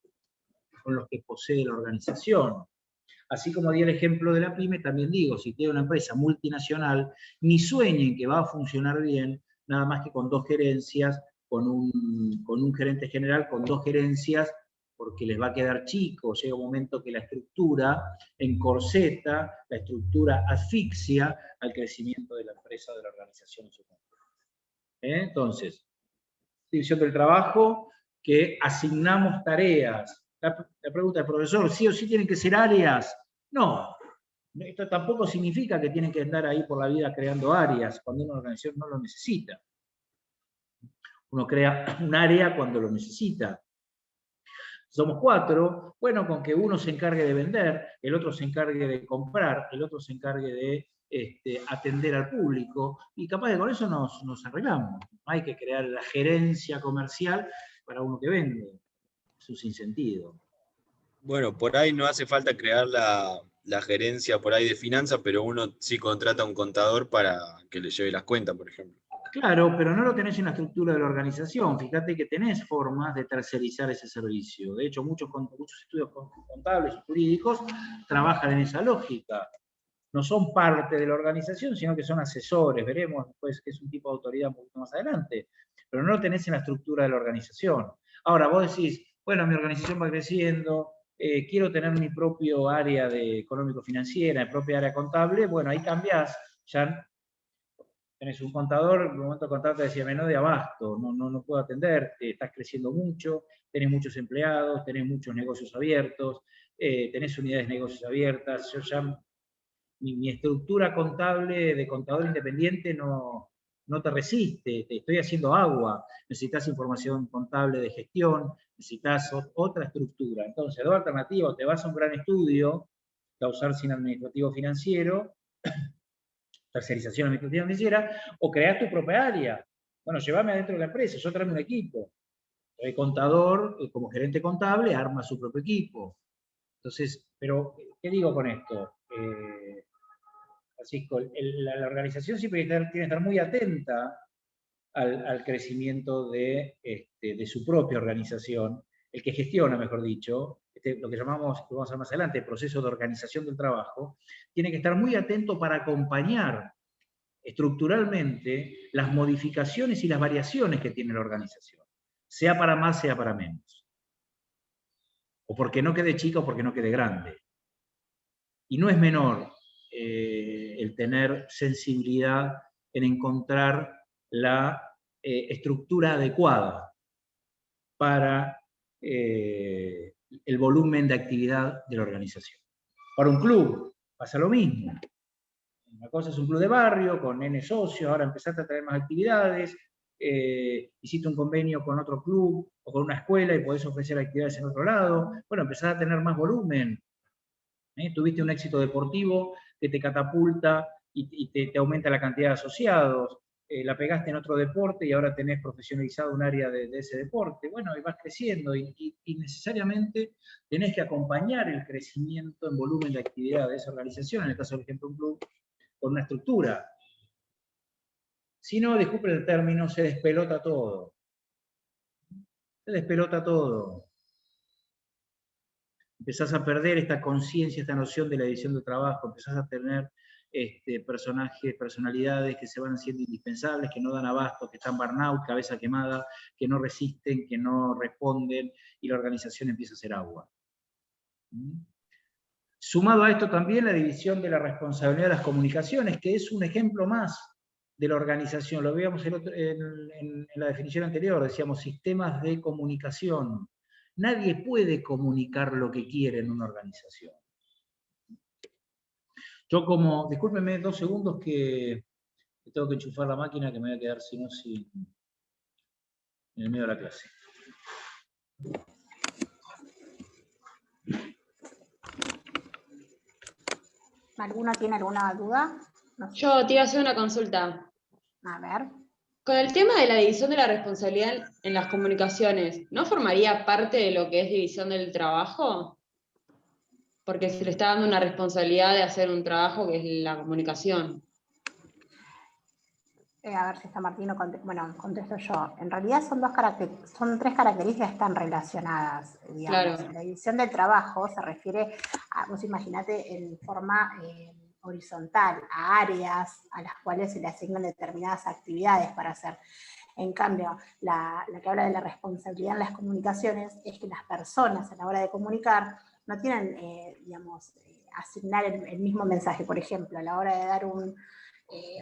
con los que posee la organización. Así como di el ejemplo de la pyme, también digo, si tiene una empresa multinacional, ni sueñen que va a funcionar bien, nada más que con 2 gerencias, con un gerente general, con 2 gerencias, porque les va a quedar chico. Llega un momento que la estructura encorseta, la estructura asfixia al crecimiento de la empresa, de la organización en su conjunto. Entonces, división del trabajo, que asignamos tareas. La pregunta del profesor, ¿sí o sí tienen que ser áreas? No, esto tampoco significa que tienen que andar ahí por la vida creando áreas cuando una organización no lo necesita. Uno crea un área cuando lo necesita. Somos 4, bueno, con que uno se encargue de vender, el otro se encargue de comprar, el otro se encargue de atender al público, y capaz que con eso nos arreglamos. No hay que crear la gerencia comercial para uno que vende. Eso sin sentido. Bueno, por ahí no hace falta crear la gerencia por ahí de finanzas, pero uno sí contrata a un contador para que le lleve las cuentas, por ejemplo. Claro, pero no lo tenés en la estructura de la organización. Fíjate que tenés formas de tercerizar ese servicio. De hecho, muchos estudios contables y jurídicos trabajan en esa lógica. No son parte de la organización, sino que son asesores. Veremos después que es un tipo de autoridad un poquito más adelante. Pero no lo tenés en la estructura de la organización. Ahora, vos decís, bueno, mi organización va creciendo, quiero tener mi propio área de económico-financiera, mi propia área contable. Bueno, ahí cambiás, ya tenés un contador, en un momento contable te decía, me no de abasto, no puedo atenderte, estás creciendo mucho, tenés muchos empleados, tenés muchos negocios abiertos, tenés unidades de negocios abiertas. Yo ya, mi estructura contable de contador independiente no te resiste, te estoy haciendo agua, necesitas información contable de gestión, necesitas otra estructura. Entonces, 2 alternativas: te vas a un gran estudio, causar sin administrativo financiero, tercerización administrativa financiera, o crear tu propia área. Bueno, llévame adentro de la empresa, yo traigo un equipo. El contador, como gerente contable, arma su propio equipo. Entonces, pero, ¿qué digo con esto? Francisco, la organización siempre tiene que estar muy atenta al crecimiento de su propia organización, el que gestiona, mejor dicho, lo que llamamos, que vamos a ver más adelante, el proceso de organización del trabajo, tiene que estar muy atento para acompañar estructuralmente las modificaciones y las variaciones que tiene la organización, sea para más, sea para menos. O porque no quede chica o porque no quede grande. Y no es menor el tener sensibilidad en encontrar la estructura adecuada para el volumen de actividad de la organización. Para un club pasa lo mismo. Una cosa es un club de barrio, con N socios, ahora empezaste a tener más actividades, hiciste un convenio con otro club o con una escuela y podés ofrecer actividades en otro lado. Bueno, empezás a tener más volumen. Tuviste un éxito deportivo que te catapulta y te aumenta la cantidad de asociados. La pegaste en otro deporte y ahora tenés profesionalizado un área de ese deporte. Bueno, y vas creciendo y necesariamente tenés que acompañar el crecimiento en volumen de actividad de esa organización, en el caso, por ejemplo, un club, con una estructura. Si no, disculpen el término, se despelota todo. Se despelota todo. Empezás a perder esta conciencia, esta noción de la división del trabajo, empezás a tener personajes, personalidades que se van haciendo indispensables, que no dan abasto, que están burnout, cabeza quemada, que no resisten, que no responden, y la organización empieza a hacer agua. Sumado a esto también la división de la responsabilidad de las comunicaciones, que es un ejemplo más de la organización. Lo veíamos en la definición anterior, decíamos sistemas de comunicación. Nadie puede comunicar lo que quiere en una organización. Yo discúlpenme 2 segundos que tengo que enchufar la máquina, que me voy a quedar sin en el medio de la clase. ¿Alguno tiene alguna duda? No sé. Yo te iba a hacer una consulta. A ver. Con el tema de la división de la responsabilidad en las comunicaciones, ¿no formaría parte de lo que es división del trabajo? Porque se le está dando una responsabilidad de hacer un trabajo que es la comunicación. A ver si está Martín o contesto yo. En realidad son tres características que están relacionadas, digamos. Claro. La división del trabajo se refiere a, vos imaginate, en forma horizontal, a áreas a las cuales se le asignan determinadas actividades para hacer. En cambio, la que habla de la responsabilidad en las comunicaciones es que las personas a la hora de comunicar no tienen, asignar el mismo mensaje. Por ejemplo, a la hora de dar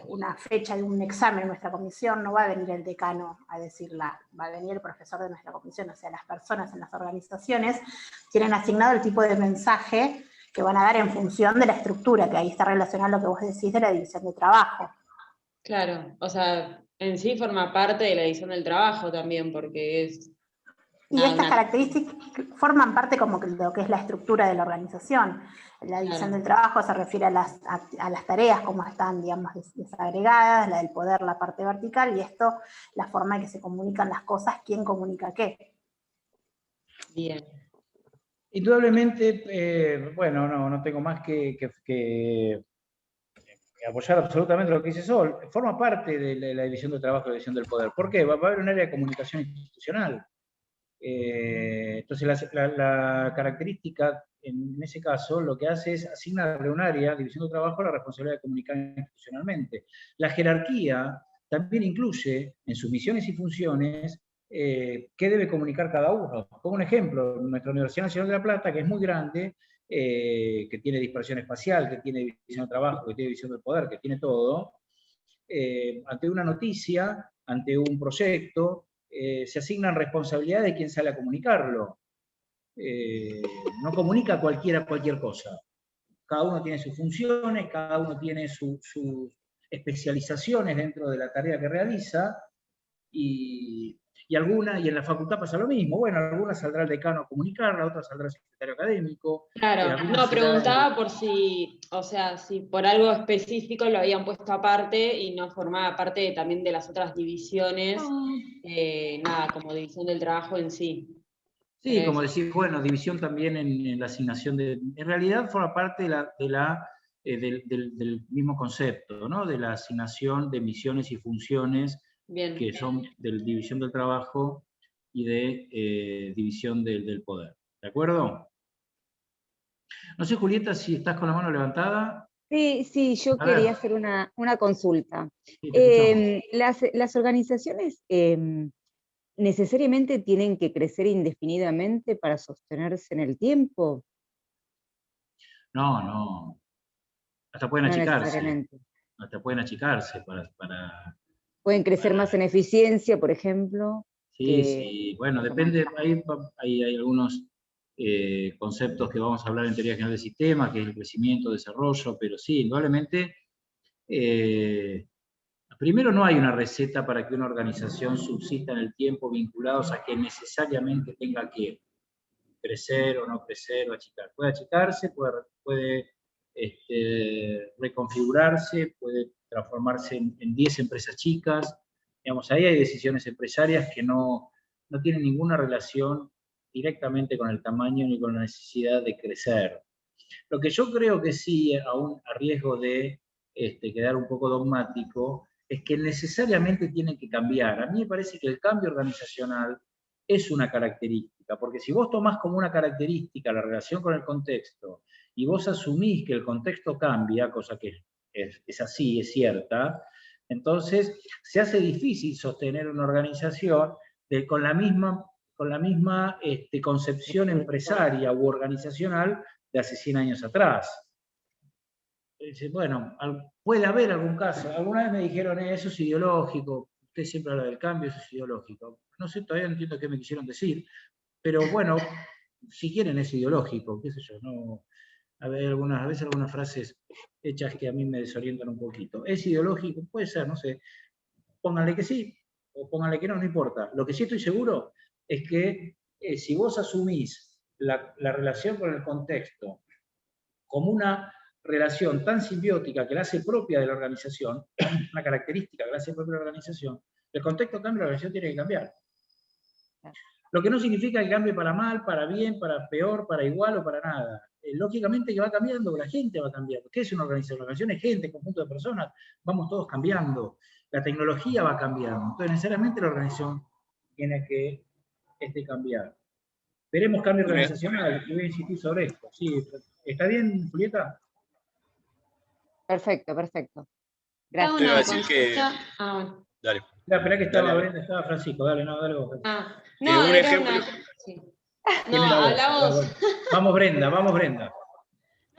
una fecha de un examen en nuestra comisión, no va a venir el decano a decirla, va a venir el profesor de nuestra comisión. O sea, las personas en las organizaciones tienen asignado el tipo de mensaje que van a dar en función de la estructura, que ahí está relacionado a lo que vos decís de la división de trabajo. Claro, o sea, en sí forma parte de la división del trabajo también, porque es... Y estas características forman parte como que lo que es la estructura de la organización. La división del trabajo se refiere a las tareas, como están, digamos, desagregadas, la del poder, la parte vertical, y esto, la forma en que se comunican las cosas, quién comunica qué. Bien. Indudablemente, bueno, no tengo más que apoyar absolutamente lo que dice Sol. Forma parte de la división del trabajo y la división del poder. ¿Por qué? Va a haber un área de comunicación institucional. Entonces la característica en ese caso lo que hace es asignarle un área, división de trabajo, la responsabilidad de comunicar institucionalmente. La jerarquía también incluye en sus misiones y funciones qué debe comunicar cada uno. Pongo un ejemplo, nuestra Universidad Nacional de La Plata, que es muy grande, que tiene dispersión espacial, que tiene división de trabajo, que tiene división del poder, que tiene todo, ante una noticia, ante un proyecto, se asignan responsabilidades de quien sale a comunicarlo. No comunica cualquiera cualquier cosa. Cada uno tiene sus funciones, cada uno tiene sus especializaciones dentro de la tarea que realiza, y en la facultad pasa lo mismo. Bueno, algunas saldrá el decano a comunicarla, otras saldrá el secretario académico. Claro, no, preguntaba por si, o sea, si por algo específico lo habían puesto aparte y no formaba parte también de las otras divisiones, nada, como división del trabajo en sí. Sí, como decir, bueno, división también en la asignación de... En realidad forma parte del mismo concepto, ¿no? De la asignación de misiones y funciones que son de división del trabajo y de división del poder. ¿De acuerdo? No sé, Julieta, si estás con la mano levantada. Sí, yo quería hacer una consulta. Sí, ¿Las organizaciones necesariamente tienen que crecer indefinidamente para sostenerse en el tiempo? No. Hasta pueden No achicarse. necesariamente. Hasta pueden achicarse para... ¿Pueden crecer más en eficiencia, por ejemplo? Sí, bueno, depende, hay algunos conceptos que vamos a hablar en teoría general del sistema, que es el crecimiento, desarrollo, pero sí, indudablemente, primero no hay una receta para que una organización subsista en el tiempo vinculados a que necesariamente tenga que crecer o no crecer o achicar. Puede achicarse, puede reconfigurarse, puede transformarse en 10 empresas chicas. Digamos, ahí hay decisiones empresarias que no tienen ninguna relación directamente con el tamaño ni con la necesidad de crecer. Lo que yo creo que sí, aún a riesgo de quedar un poco dogmático, es que necesariamente tienen que cambiar. A mí me parece que el cambio organizacional es una característica, porque si vos tomás como una característica la relación con el contexto, y vos asumís que el contexto cambia, cosa que es así, es cierta, entonces se hace difícil sostener una organización con la misma concepción empresaria u organizacional de hace 100 años atrás. Bueno, puede haber algún caso. Alguna vez me dijeron, eso es ideológico, usted siempre habla del cambio, eso es ideológico. No sé, todavía no entiendo qué me quisieron decir, pero bueno, si quieren es ideológico, qué sé yo, no... A veces algunas frases hechas que a mí me desorientan un poquito. ¿Es ideológico? Puede ser, no sé. Pónganle que sí, o pónganle que no importa. Lo que sí estoy seguro es que si vos asumís la relación con el contexto como una relación tan simbiótica que la hace propia de la organización, una característica que la hace propia de la organización, el contexto cambia, la organización tiene que cambiar. Lo que no significa que cambie para mal, para bien, para peor, para igual o para nada. Lógicamente que va cambiando, la gente va cambiando. ¿Qué es una organización? La organización es gente, conjunto de personas, vamos todos cambiando. la tecnología va cambiando. Entonces, necesariamente la organización tiene que cambiar. Veremos cambio organizacional, y voy a insistir sobre esto. Sí, ¿está bien, Julieta? Perfecto, perfecto. Gracias. Te iba a decir que... Bueno. Dale. Esperá que estaba Dale. Brenda, estaba Francisco, dale vos. No, un era ejemplo. sí. ¿Quién No, era vos? hablamos... Vamos Brenda.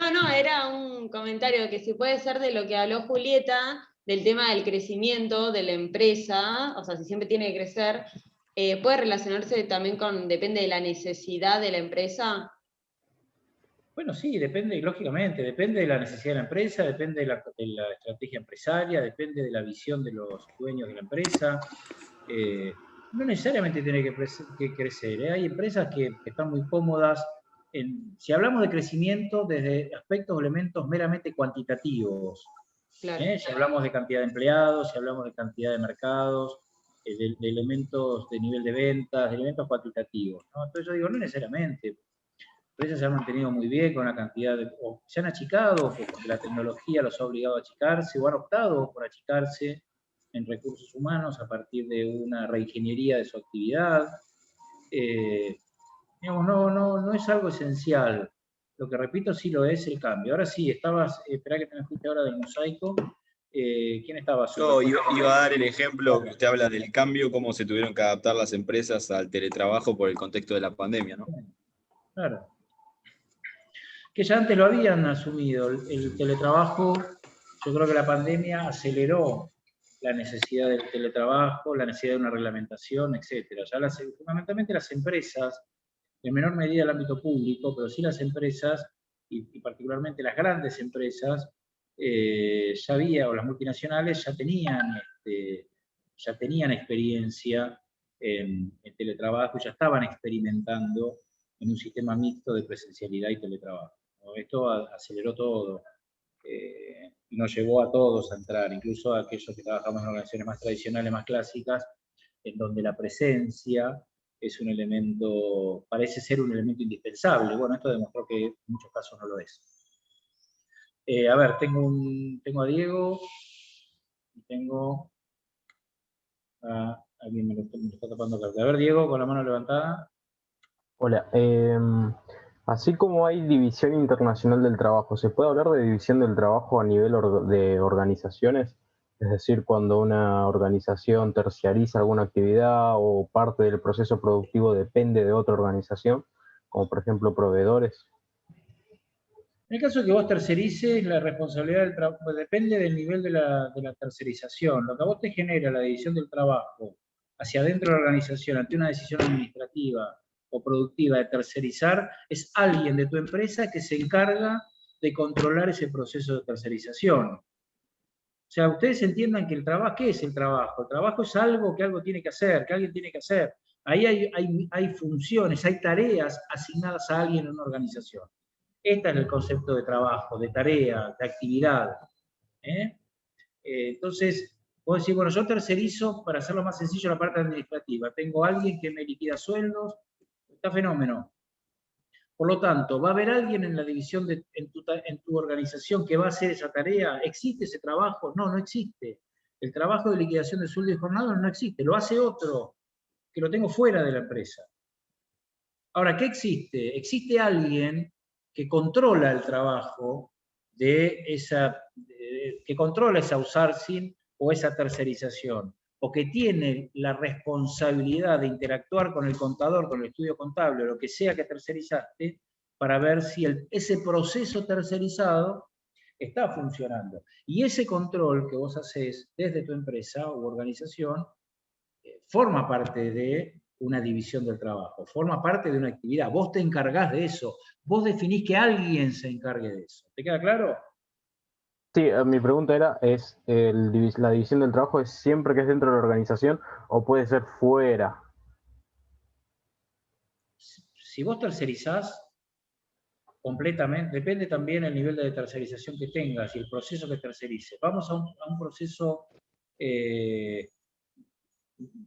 No, era un comentario que si puede ser de lo que habló Julieta, del tema del crecimiento de la empresa, o sea, si siempre tiene que crecer, puede relacionarse también con, depende de la necesidad de la empresa. Bueno, sí, depende, lógicamente, depende de la necesidad de la empresa, depende de la estrategia empresaria, depende de la visión de los dueños de la empresa. No necesariamente tiene que crecer, ¿eh? Hay empresas que están muy cómodas. Si hablamos de crecimiento desde aspectos o elementos meramente cuantitativos, Claro. si hablamos de cantidad de empleados, si hablamos de cantidad de mercados, de elementos de nivel de ventas, de elementos cuantitativos, ¿no? Entonces yo digo, no necesariamente. Empresas se han mantenido muy bien con la cantidad o se han achicado porque la tecnología los ha obligado a achicarse, o han optado por achicarse en recursos humanos a partir de una reingeniería de su actividad. Digamos, no es algo esencial. Lo que repito sí lo es el cambio. Ahora sí, esperá que te me fuiste ahora del mosaico. ¿Quién estaba? Yo iba a dar el ejemplo que usted habla del cambio, cómo se tuvieron que adaptar las empresas al teletrabajo por el contexto de la pandemia, ¿no? Claro. Que ya antes lo habían asumido. El teletrabajo, yo creo que la pandemia aceleró la necesidad del teletrabajo, la necesidad de una reglamentación, etc. Ya fundamentalmente las empresas, en menor medida el ámbito público, pero sí las empresas, y particularmente las grandes empresas, ya había, o las multinacionales ya tenían experiencia en teletrabajo, ya estaban experimentando en un sistema mixto de presencialidad y teletrabajo. Esto aceleró todo y nos llevó a todos a entrar, incluso a aquellos que trabajamos en organizaciones más tradicionales, más clásicas, en donde la presencia es un elemento, parece ser un elemento indispensable. Bueno, esto demostró que en muchos casos no lo es. A ver, tengo a Diego y tengo a alguien me lo está tapando acá. A ver, Diego, con la mano levantada. Hola, así como hay división internacional del trabajo, ¿se puede hablar de división del trabajo a nivel de organizaciones? Es decir, cuando una organización terciariza alguna actividad o parte del proceso productivo depende de otra organización, como por ejemplo proveedores. En el caso de que vos tercerices, la responsabilidad del trabajo depende del nivel de la tercerización. Lo que a vos te genera la división del trabajo hacia adentro de la organización ante una decisión administrativa o productiva de tercerizar, es alguien de tu empresa que se encarga de controlar ese proceso de tercerización. O sea, ustedes entiendan que el trabajo, ¿qué es el trabajo? El trabajo es algo que algo tiene que hacer, que alguien tiene que hacer. Ahí hay funciones, hay tareas asignadas a alguien en una organización. Este es el concepto de trabajo, de tarea, de actividad. Entonces, vos decís, bueno, yo tercerizo, para hacerlo más sencillo, la parte administrativa. Tengo a alguien que me liquida sueldos, está fenómeno. Por lo tanto, ¿va a haber alguien en la división en tu organización que va a hacer esa tarea? ¿Existe ese trabajo? No, no existe. El trabajo de liquidación de sueldo y jornada no existe, lo hace otro, que lo tengo fuera de la empresa. Ahora, ¿qué existe? Existe alguien que controla el trabajo que controla esa outsourcing o esa tercerización, o que tiene la responsabilidad de interactuar con el contador, con el estudio contable, o lo que sea que tercerizaste, para ver si ese proceso tercerizado está funcionando. Y ese control que vos haces desde tu empresa u organización forma parte de una división del trabajo, forma parte de una actividad. Vos te encargás de eso, vos definís que alguien se encargue de eso. ¿Te queda claro? Sí, mi pregunta era, ¿la división del trabajo es siempre que es dentro de la organización o puede ser fuera? Si vos tercerizás completamente, depende también el nivel de tercerización que tengas y el proceso que tercerices. Vamos a un proceso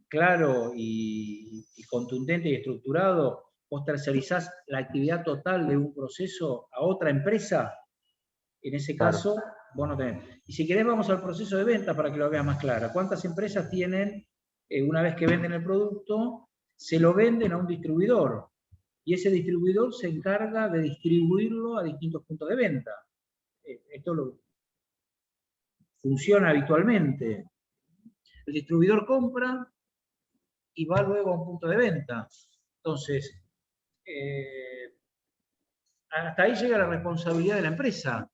claro y contundente y estructurado. Vos tercerizás la actividad total de un proceso a otra empresa. En ese caso, vos no tenés. Y si querés vamos al proceso de venta para que lo veas más clara. ¿Cuántas empresas tienen, una vez que venden el producto, se lo venden a un distribuidor? Y ese distribuidor se encarga de distribuirlo a distintos puntos de venta. Esto funciona habitualmente. El distribuidor compra y va luego a un punto de venta. Entonces, hasta ahí llega la responsabilidad de la empresa.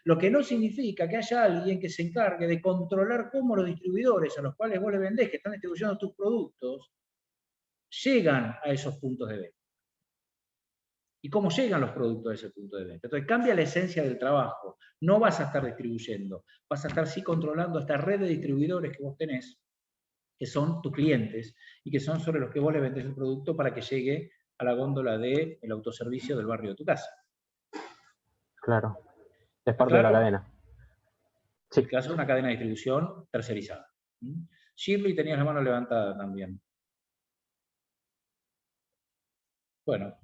Lo que no significa que haya alguien que se encargue de controlar cómo los distribuidores a los cuales vos le vendés, que están distribuyendo tus productos, llegan a esos puntos de venta. Y cómo llegan los productos a ese punto de venta. Entonces cambia la esencia del trabajo. No vas a estar distribuyendo, vas a estar sí controlando esta red de distribuidores que vos tenés, que son tus clientes, y que son sobre los que vos le vendés el producto para que llegue a la góndola del autoservicio del barrio de tu casa. Claro. Es parte de la cadena. Sí. Que hace una cadena de distribución tercerizada. Shirley, tenías la mano levantada también. Bueno.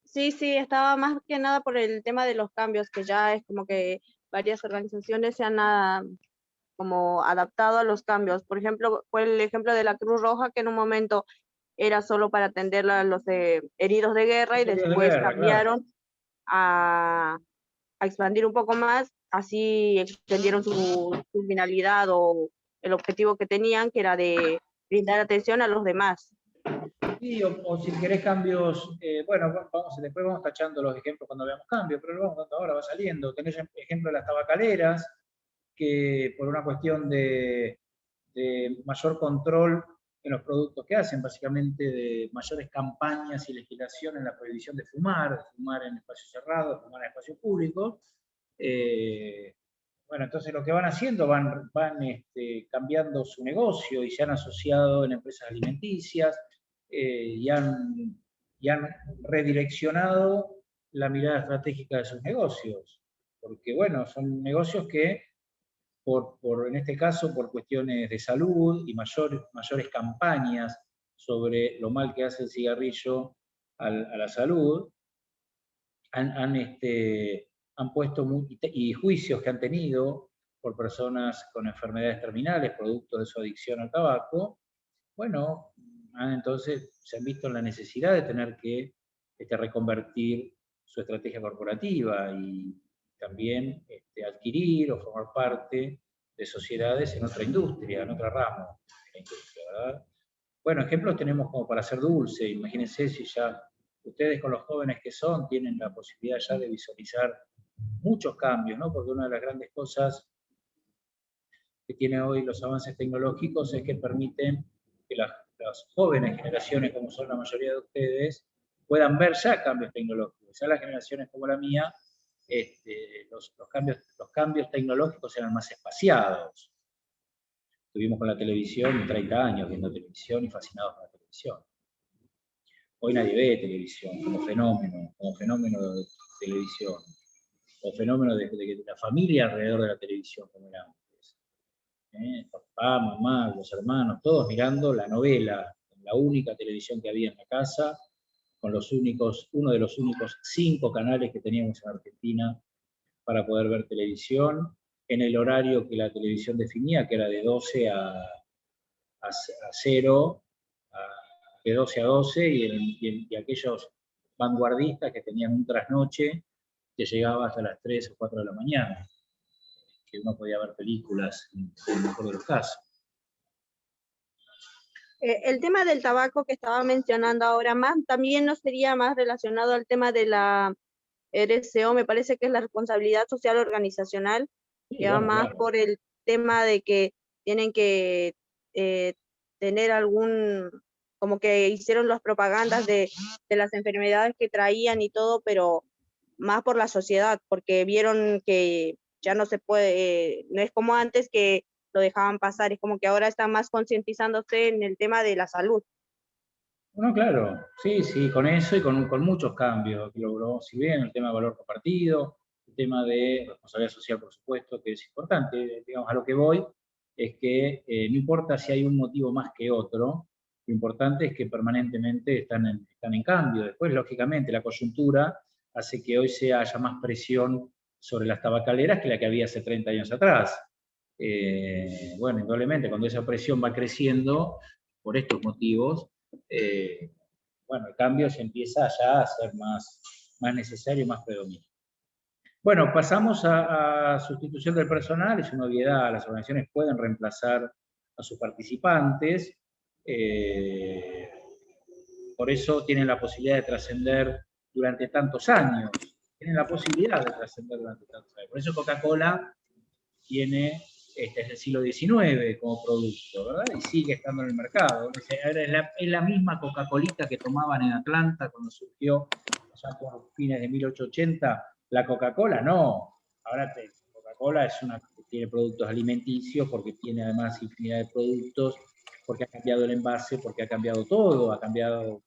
Sí, estaba más que nada por el tema de los cambios, que ya es como que varias organizaciones se han como adaptado a los cambios. Por ejemplo, fue el ejemplo de la Cruz Roja, que en un momento era solo para atender a los heridos de guerra, y después cambiaron a expandir un poco más, así extendieron su finalidad o el objetivo que tenían, que era de brindar atención a los demás. Sí, o si querés cambios, bueno, después vamos tachando los ejemplos cuando veamos cambios, pero lo vamos dando ahora, va saliendo. Tenés el ejemplo de las tabacaleras, que por una cuestión de mayor control en los productos que hacen, básicamente de mayores campañas y legislación en la prohibición de fumar en espacios cerrados, de fumar en espacios públicos. Bueno, entonces lo que van haciendo, van cambiando su negocio y se han asociado en empresas alimenticias, y han redireccionado la mirada estratégica de sus negocios. Porque, bueno, son negocios que, en este caso, por cuestiones de salud y mayores campañas sobre lo mal que hace el cigarrillo a la salud, han puesto y juicios que han tenido por personas con enfermedades terminales, producto de su adicción al tabaco, bueno, entonces se han visto en la necesidad de tener que reconvertir su estrategia corporativa y también adquirir o formar parte de sociedades en otra industria, en otro ramo de la industria, ¿verdad? Bueno, ejemplos tenemos como para hacer dulce. Imagínense si ya ustedes, con los jóvenes que son, tienen la posibilidad ya de visualizar muchos cambios, ¿no? Porque una de las grandes cosas que tienen hoy los avances tecnológicos es que permiten que las jóvenes generaciones, como son la mayoría de ustedes, puedan ver ya cambios tecnológicos. Ya las generaciones como la mía, los cambios tecnológicos eran más espaciados. Estuvimos con la televisión 30 años viendo televisión y fascinados con la televisión. Hoy nadie ve televisión como fenómeno de televisión, o fenómeno de la familia alrededor de la televisión, como era antes. Papá, mamá, los hermanos, todos mirando la novela, la única televisión que había en la casa, con uno de los únicos 5 canales que teníamos en Argentina para poder ver televisión, en el horario que la televisión definía, que era de 12 a 0, de 12 a 12, y aquellos vanguardistas que tenían un trasnoche que llegaba hasta las 3 o 4 de la mañana, que uno podía ver películas en el mejor de los casos. El tema del tabaco que estaba mencionando ahora más, también no sería más relacionado al tema de la RSO, me parece que es la responsabilidad social organizacional, que va más por el tema de que tienen que tener como que hicieron las propagandas de las enfermedades que traían y todo, pero más por la sociedad, porque vieron que ya no se puede, no es como antes que lo dejaban pasar, es como que ahora están más concientizándose en el tema de la salud. Bueno, claro, sí, con eso y con muchos cambios que logró, si bien el tema de valor compartido, el tema de responsabilidad social, por supuesto, que es importante, digamos, a lo que voy, es que no importa si hay un motivo más que otro, lo importante es que permanentemente están en cambio. Después, lógicamente, la coyuntura hace que hoy haya más presión sobre las tabacaleras que la que había hace 30 años atrás. Bueno, indudablemente, cuando esa presión va creciendo, por estos motivos, bueno, el cambio se empieza ya a ser más necesario y más predominante. Bueno, pasamos a sustitución del personal. Es una obviedad, las organizaciones pueden reemplazar a sus participantes, por eso tienen la posibilidad de trascender durante tantos años, tienen la posibilidad de trascender durante tantos años. Por eso Coca-Cola tiene desde el siglo XIX como producto, ¿verdad? Y sigue estando en el mercado. Es la misma Coca-Colita que tomaban en Atlanta cuando surgió, ya por fines de 1880, la Coca-Cola, no. Ahora Coca-Cola tiene productos alimenticios, porque tiene además infinidad de productos, porque ha cambiado el envase, porque ha cambiado todo, ha cambiado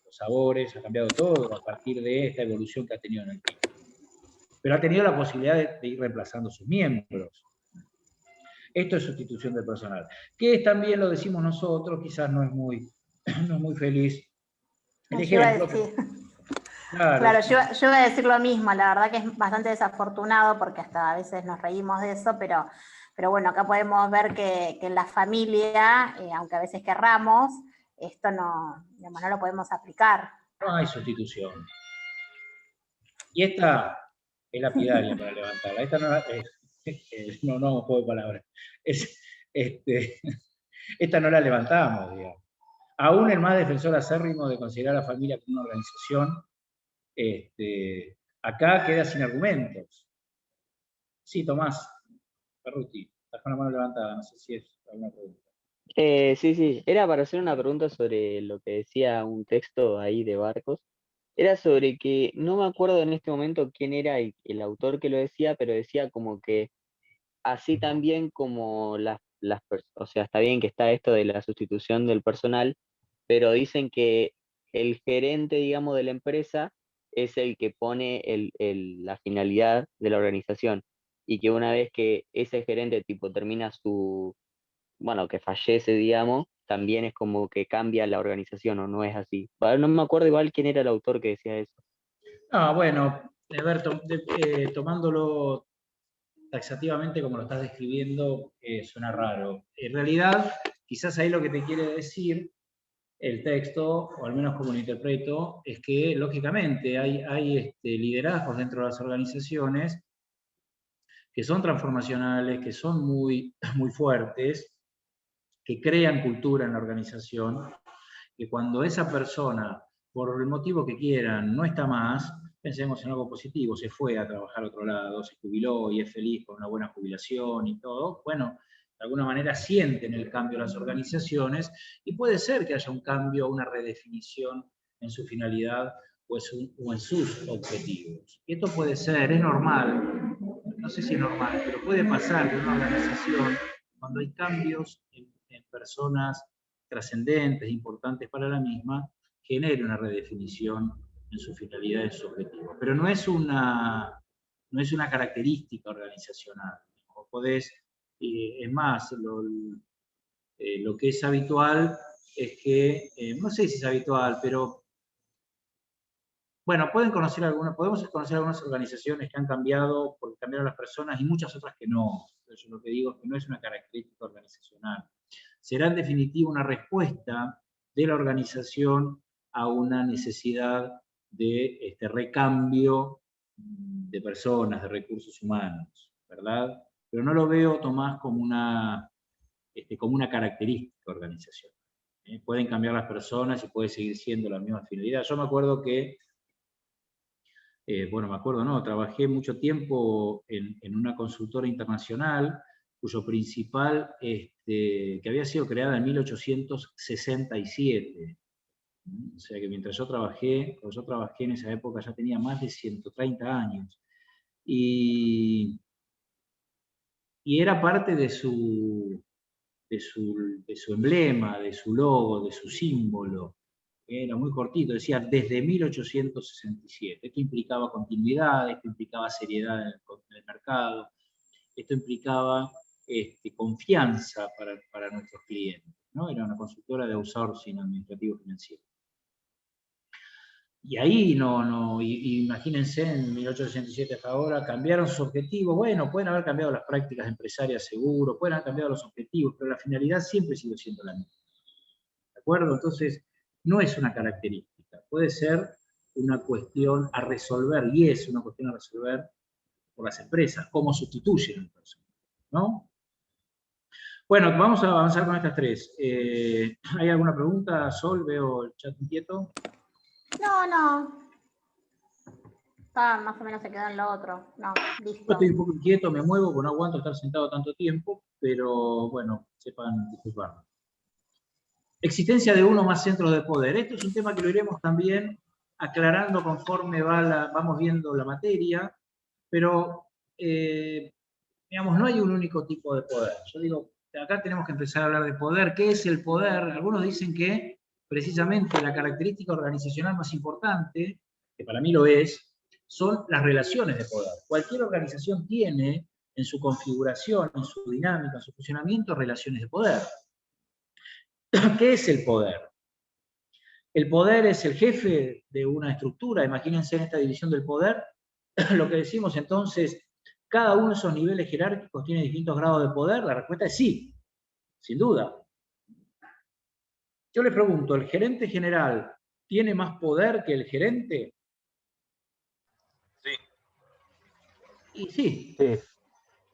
los sabores, ha cambiado todo a partir de esta evolución que ha tenido en el tiempo. Pero ha tenido la posibilidad de ir reemplazando sus miembros. Esto es sustitución del personal. Que también lo decimos nosotros, quizás no es muy feliz. El ejemplo, claro, yo iba a decir lo mismo, la verdad que es bastante desafortunado porque hasta a veces nos reímos de eso, pero bueno, acá podemos ver que en la familia, aunque a veces querramos, esto no lo podemos aplicar. No hay sustitución. Y esta es lapidaria para levantarla. Esta no es un juego de palabras. Esta no la levantamos, digamos. Aún el más defensor acérrimo de considerar a la familia como una organización, acá queda sin argumentos. Sí, Tomás, Perruti, estás con la mano levantada, no sé si es alguna pregunta. Sí, era para hacer una pregunta sobre lo que decía un texto ahí de Barcos. Era sobre que, no me acuerdo en este momento quién era el autor que lo decía, pero decía como que así también como o sea, está bien que está esto de la sustitución del personal, pero dicen que el gerente, digamos, de la empresa es el que pone la finalidad de la organización, y que una vez que ese gerente tipo termina bueno, que fallece, digamos, también es como que cambia la organización, o no es así. No me acuerdo igual quién era el autor que decía eso. Bueno, tomándolo taxativamente como lo estás describiendo, suena raro. En realidad, quizás ahí lo que te quiere decir el texto, o al menos como lo interpreto, es que lógicamente hay liderazgos dentro de las organizaciones que son transformacionales, que son muy fuertes, que crean cultura en la organización, que cuando esa persona, por el motivo que quieran, no está más, pensemos en algo positivo, se fue a trabajar a otro lado, se jubiló y es feliz con una buena jubilación y todo, bueno, de alguna manera sienten el cambio de las organizaciones y puede ser que haya un cambio, una redefinición en su finalidad o en sus objetivos. Y esto puede ser, es normal, no sé si es normal, pero puede pasar que una organización, cuando hay cambios en personas trascendentes, importantes para la misma, genere una redefinición en su finalidad y en su objetivo. Pero no es una característica organizacional. O podés, es más, lo que es habitual es que, no sé si es habitual, pero bueno, podemos conocer algunas organizaciones que han cambiado porque cambiaron las personas y muchas otras que no. Yo lo que digo es que no es una característica organizacional. Será en definitiva una respuesta de la organización a una necesidad de recambio de personas, de recursos humanos, ¿verdad? Pero no lo veo, Tomás, como una característica organizacional. Pueden cambiar las personas y puede seguir siendo la misma finalidad. Yo me acuerdo que trabajé mucho tiempo en una consultora internacional cuyo principal, que había sido creada en 1867. O sea que mientras yo trabajé en esa época ya tenía más de 130 años. Y era parte de su emblema, de su logo, de su símbolo. Era muy cortito, decía desde 1867. Esto implicaba continuidad, esto implicaba seriedad en el mercado, esto implicaba confianza para nuestros clientes, ¿no? Era una consultora de outsourcing administrativo financiero. Y ahí y imagínense, en 1867 hasta ahora, cambiaron sus objetivos. Bueno, pueden haber cambiado las prácticas empresarias seguro, pueden haber cambiado los objetivos, pero la finalidad siempre sigue siendo la misma. ¿De acuerdo? Entonces, no es una característica, puede ser una cuestión a resolver, y es una cuestión a resolver por las empresas, cómo sustituyen al personal, ¿no? Bueno, vamos a avanzar con estas tres. ¿Hay alguna pregunta, Sol? Veo el chat inquieto. No. Más o menos se quedó en lo otro. No, listo. Yo estoy un poco inquieto, me muevo, porque no aguanto estar sentado tanto tiempo, pero bueno, sepan disculparme. Existencia de uno o más centros de poder. Esto es un tema que lo iremos también aclarando conforme vamos viendo la materia, pero, digamos, no hay un único tipo de poder. Yo digo, acá tenemos que empezar a hablar de poder. ¿Qué es el poder? Algunos dicen que precisamente la característica organizacional más importante, que para mí lo es, son las relaciones de poder. Cualquier organización tiene en su configuración, en su dinámica, en su funcionamiento, relaciones de poder. ¿Qué es el poder? El poder es el jefe de una estructura. Imagínense en esta división del poder, lo que decimos entonces, cada uno de esos niveles jerárquicos tiene distintos grados de poder. La respuesta es sí, sin duda. Yo le pregunto, ¿el gerente general tiene más poder que el gerente? Sí. Y sí.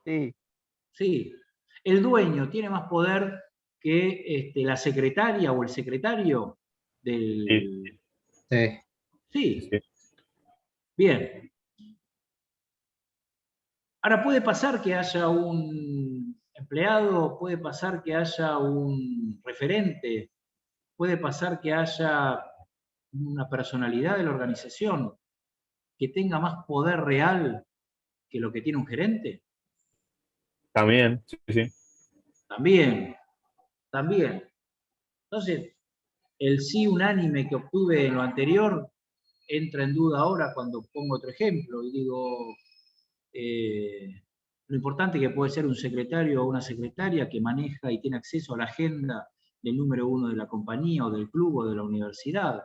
Sí. Sí. ¿El dueño tiene más poder que la secretaria o el secretario del... Sí. Sí. Bien. Ahora, puede pasar que haya un empleado, puede pasar que haya un referente, puede pasar que haya una personalidad de la organización que tenga más poder real que lo que tiene un gerente. También, sí. También. Entonces, el sí unánime que obtuve en lo anterior entra en duda ahora cuando pongo otro ejemplo y digo, lo importante que puede ser un secretario o una secretaria que maneja y tiene acceso a la agenda del número 1 de la compañía o del club o de la universidad,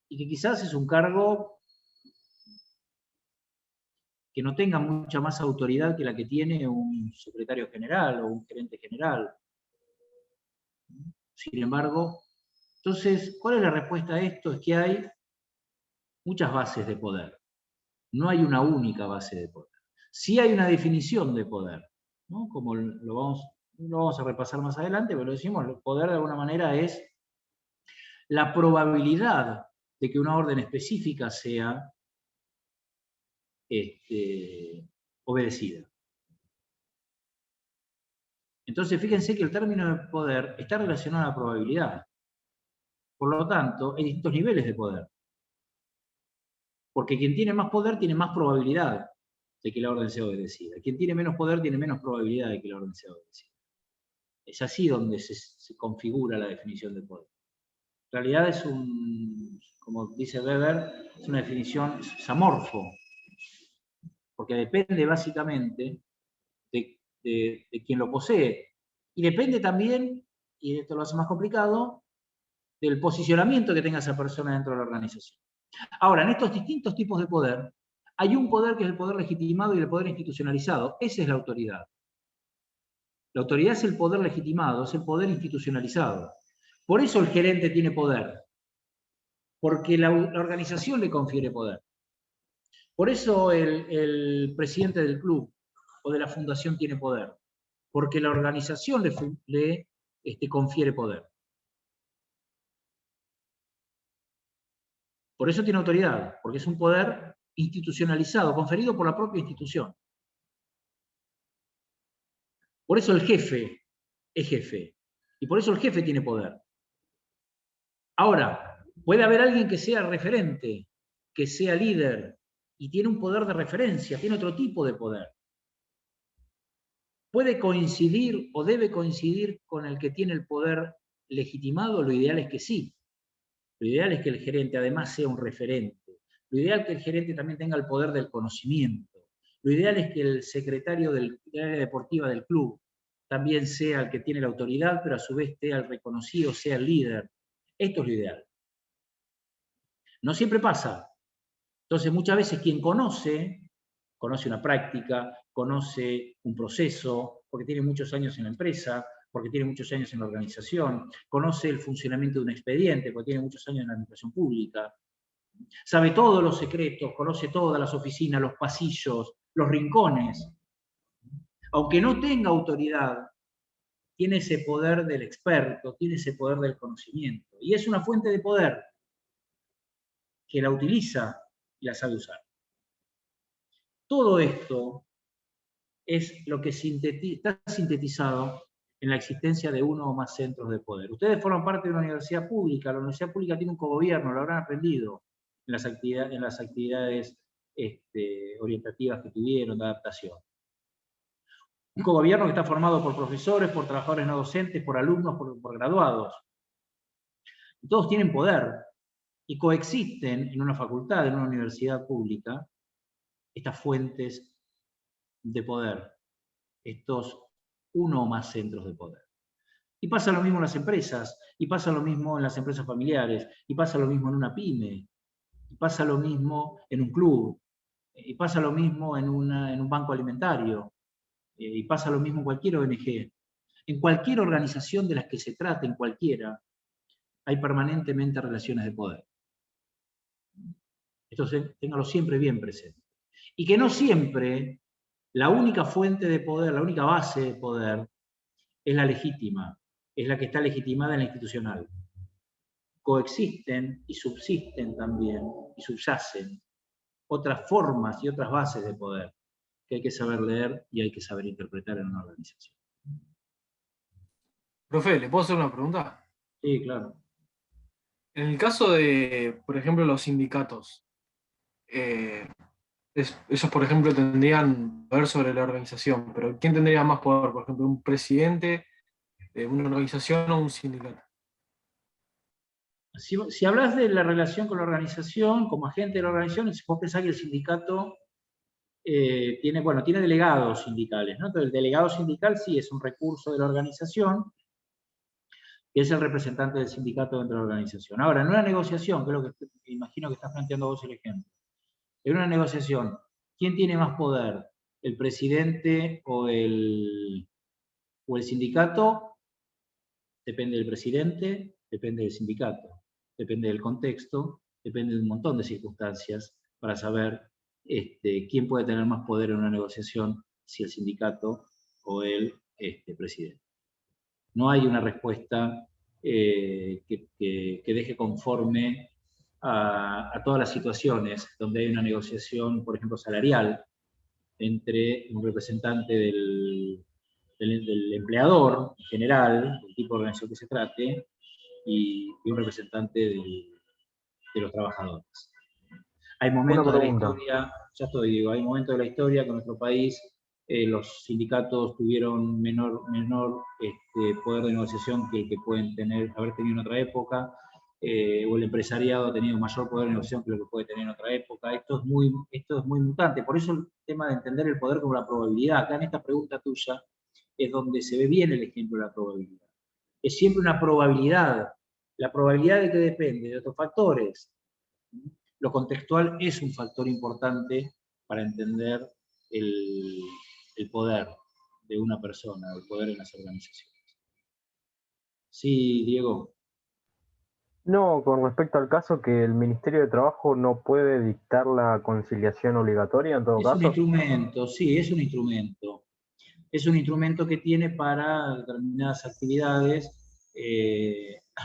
y que quizás es un cargo que no tenga mucha más autoridad que la que tiene un secretario general o un gerente general. Sin embargo, entonces, ¿cuál es la respuesta a esto? Es que hay muchas bases de poder. No hay una única base de poder. Sí hay una definición de poder, ¿no? Como lo vamos a repasar más adelante, pero lo decimos, el poder de alguna manera es la probabilidad de que una orden específica sea obedecida. Entonces, fíjense que el término de poder está relacionado a la probabilidad. Por lo tanto, hay distintos niveles de poder. Porque quien tiene más poder tiene más probabilidad de que la orden sea obedecida. Quien tiene menos poder tiene menos probabilidad de que la orden sea obedecida. Es así donde se configura la definición de poder. En realidad es como dice Weber, es una definición amorfo, porque depende básicamente de quien lo posee. Y depende también, y esto lo hace más complicado, del posicionamiento que tenga esa persona dentro de la organización. Ahora, en estos distintos tipos de poder, hay un poder que es el poder legitimado y el poder institucionalizado. Esa es la autoridad. La autoridad es el poder legitimado, es el poder institucionalizado. Por eso el gerente tiene poder, porque la organización le confiere poder. Por eso el presidente del club o de la fundación tiene poder, porque la organización le confiere poder. Por eso tiene autoridad, porque es un poder institucionalizado, conferido por la propia institución. Por eso el jefe es jefe, y por eso el jefe tiene poder. Ahora, puede haber alguien que sea referente, que sea líder, y tiene un poder de referencia, tiene otro tipo de poder. ¿Puede coincidir o debe coincidir con el que tiene el poder legitimado? Lo ideal es que sí. Lo ideal es que el gerente además sea un referente. Lo ideal es que el gerente también tenga el poder del conocimiento. Lo ideal es que el secretario del área deportiva del club también sea el que tiene la autoridad, pero a su vez sea el reconocido, sea el líder. Esto es lo ideal. No siempre pasa. Entonces, muchas veces quien conoce una práctica, conoce un proceso, porque tiene muchos años en la empresa, porque tiene muchos años en la organización, conoce el funcionamiento de un expediente, porque tiene muchos años en la administración pública, sabe todos los secretos, conoce todas las oficinas, los pasillos, los rincones. Aunque no tenga autoridad, tiene ese poder del experto, tiene ese poder del conocimiento. Y es una fuente de poder que la utiliza y la sabe usar. Todo esto es lo que está sintetizado en la existencia de uno o más centros de poder. Ustedes forman parte de una universidad pública, la universidad pública tiene un cogobierno, lo habrán aprendido en las actividades orientativas que tuvieron, de adaptación. Un cogobierno que está formado por profesores, por trabajadores no docentes, por alumnos, por graduados. Y todos tienen poder y coexisten en una facultad, en una universidad pública, estas fuentes de poder, estos uno o más centros de poder. Y pasa lo mismo en las empresas, y pasa lo mismo en las empresas familiares, y pasa lo mismo en una pyme, y pasa lo mismo en un club, y pasa lo mismo en un banco alimentario, y pasa lo mismo en cualquier ONG. En cualquier organización de las que se trate, en cualquiera, hay permanentemente relaciones de poder. Esto téngalo siempre bien presente. Y que no siempre la única fuente de poder, la única base de poder, es la legítima, es la que está legitimada en la institucional. Coexisten y subsisten también, y subyacen, otras formas y otras bases de poder que hay que saber leer y hay que saber interpretar en una organización. Profe, ¿le puedo hacer una pregunta? Sí, claro. En el caso de, por ejemplo, los sindicatos, esos, por ejemplo, tendrían poder sobre la organización, pero ¿quién tendría más poder? Por ejemplo, ¿un presidente de una organización o un sindicato? Si hablas de la relación con la organización, como agente de la organización, vos pensás que el sindicato tiene delegados sindicales, ¿no? Entonces, el delegado sindical sí es un recurso de la organización, que es el representante del sindicato dentro de la organización. Ahora, en una negociación, que es lo que imagino que estás planteando vos el ejemplo, en una negociación, ¿quién tiene más poder? ¿El presidente o el sindicato? Depende del presidente, depende del sindicato, depende del contexto, depende de un montón de circunstancias para saber quién puede tener más poder en una negociación, si el sindicato o el presidente. No hay una respuesta que deje conforme a todas las situaciones donde hay una negociación, por ejemplo, salarial, entre un representante del empleador en general, del tipo de organización que se trate, y un representante de los trabajadores. Hay momentos de la historia, hay momentos de la historia que en nuestro país los sindicatos tuvieron menor poder de negociación que el que pueden haber tenido en otra época, o el empresariado ha tenido mayor poder de negociación que lo que puede tener en otra época. Esto es muy mutante, por eso el tema de entender el poder como la probabilidad. Acá en esta pregunta tuya es donde se ve bien el ejemplo de la probabilidad. Es siempre una probabilidad. La probabilidad de que depende de otros factores. Lo contextual es un factor importante para entender el poder de una persona, el poder en las organizaciones. Sí, Diego. No, con respecto al caso que el Ministerio de Trabajo no puede dictar la conciliación obligatoria en todo caso. Es un instrumento, sí, es un instrumento. Es un instrumento que tiene para determinadas actividades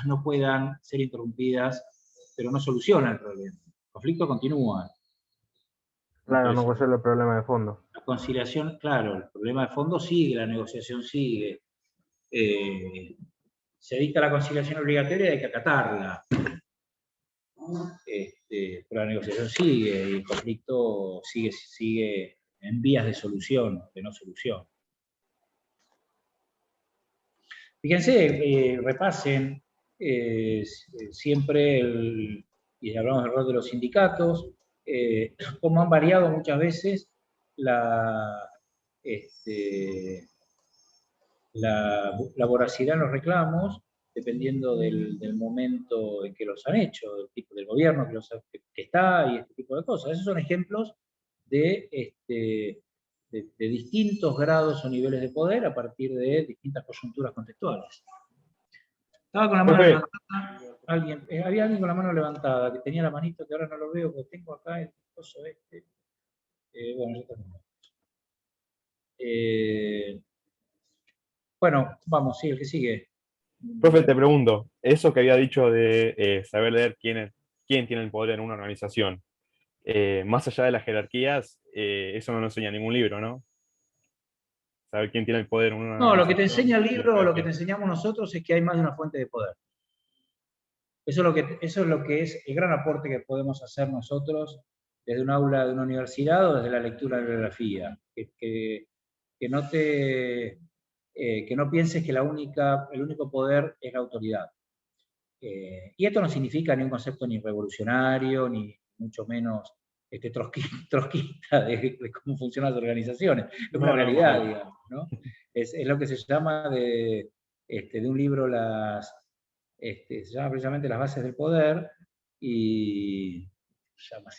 no puedan ser interrumpidas, pero no soluciona el problema. El conflicto continúa. Claro, no resuelve el problema de fondo. La conciliación, claro, el problema de fondo sigue, la negociación sigue. Se dicta la conciliación obligatoria y hay que acatarla. Pero la negociación sigue y el conflicto sigue en vías de solución, de no solución. Fíjense, repasen siempre, y hablamos del rol de los sindicatos, cómo han variado muchas veces la voracidad en los reclamos dependiendo del momento en que los han hecho, del tipo del gobierno que está y este tipo de cosas. Esos son ejemplos de distintos grados o niveles de poder a partir de distintas coyunturas contextuales. Estaba con la mano levantada, había alguien con la mano levantada, que tenía la manito, que ahora no lo veo, porque tengo acá el coso este. Bueno, ya terminó. Bueno, vamos, sí, el que sigue. Profe, te pregunto, eso que había dicho de saber leer quién tiene el poder en una organización, más allá de las jerarquías, eso no nos enseña ningún libro, ¿no? Saber quién tiene el poder en una No, lo que organización. te enseña el y libro o lo que te jerarquía. enseñamos nosotros es que hay más de una fuente de poder. Eso es lo que es el gran aporte que podemos hacer nosotros desde un aula de una universidad o desde la lectura de bibliografía. Que no pienses que el único poder es la autoridad. Y esto no significa ni un concepto ni revolucionario, ni mucho menos trotskista de cómo funcionan las organizaciones. Es una realidad, digamos, ¿no? Es lo que se llama de un libro, se llama precisamente Las bases del poder, y se llama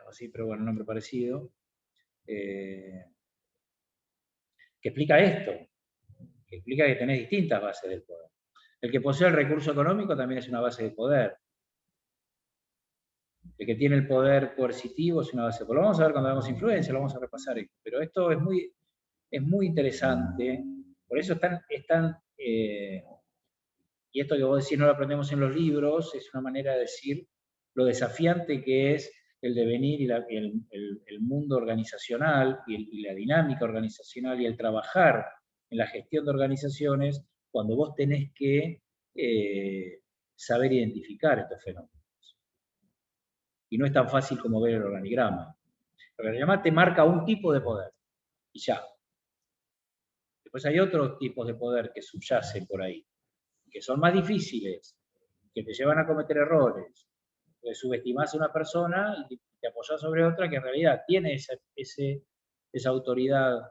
así, pero bueno, un nombre parecido, que explica esto, que explica que tenés distintas bases del poder. El que posee el recurso económico también es una base de poder. El que tiene el poder coercitivo es una base de poder. Lo vamos a ver cuando hagamos influencia, lo vamos a repasar. Pero esto es muy interesante. Por eso y esto que vos decís no lo aprendemos en los libros, es una manera de decir lo desafiante que es el devenir y el mundo organizacional y la dinámica organizacional y el trabajar en la gestión de organizaciones cuando vos tenés que saber identificar estos fenómenos. Y no es tan fácil como ver el organigrama. El organigrama te marca un tipo de poder, y ya. Después hay otros tipos de poder que subyacen por ahí, que son más difíciles, que te llevan a cometer errores. Porque subestimás a una persona y te apoyás sobre otra que en realidad tiene esa autoridad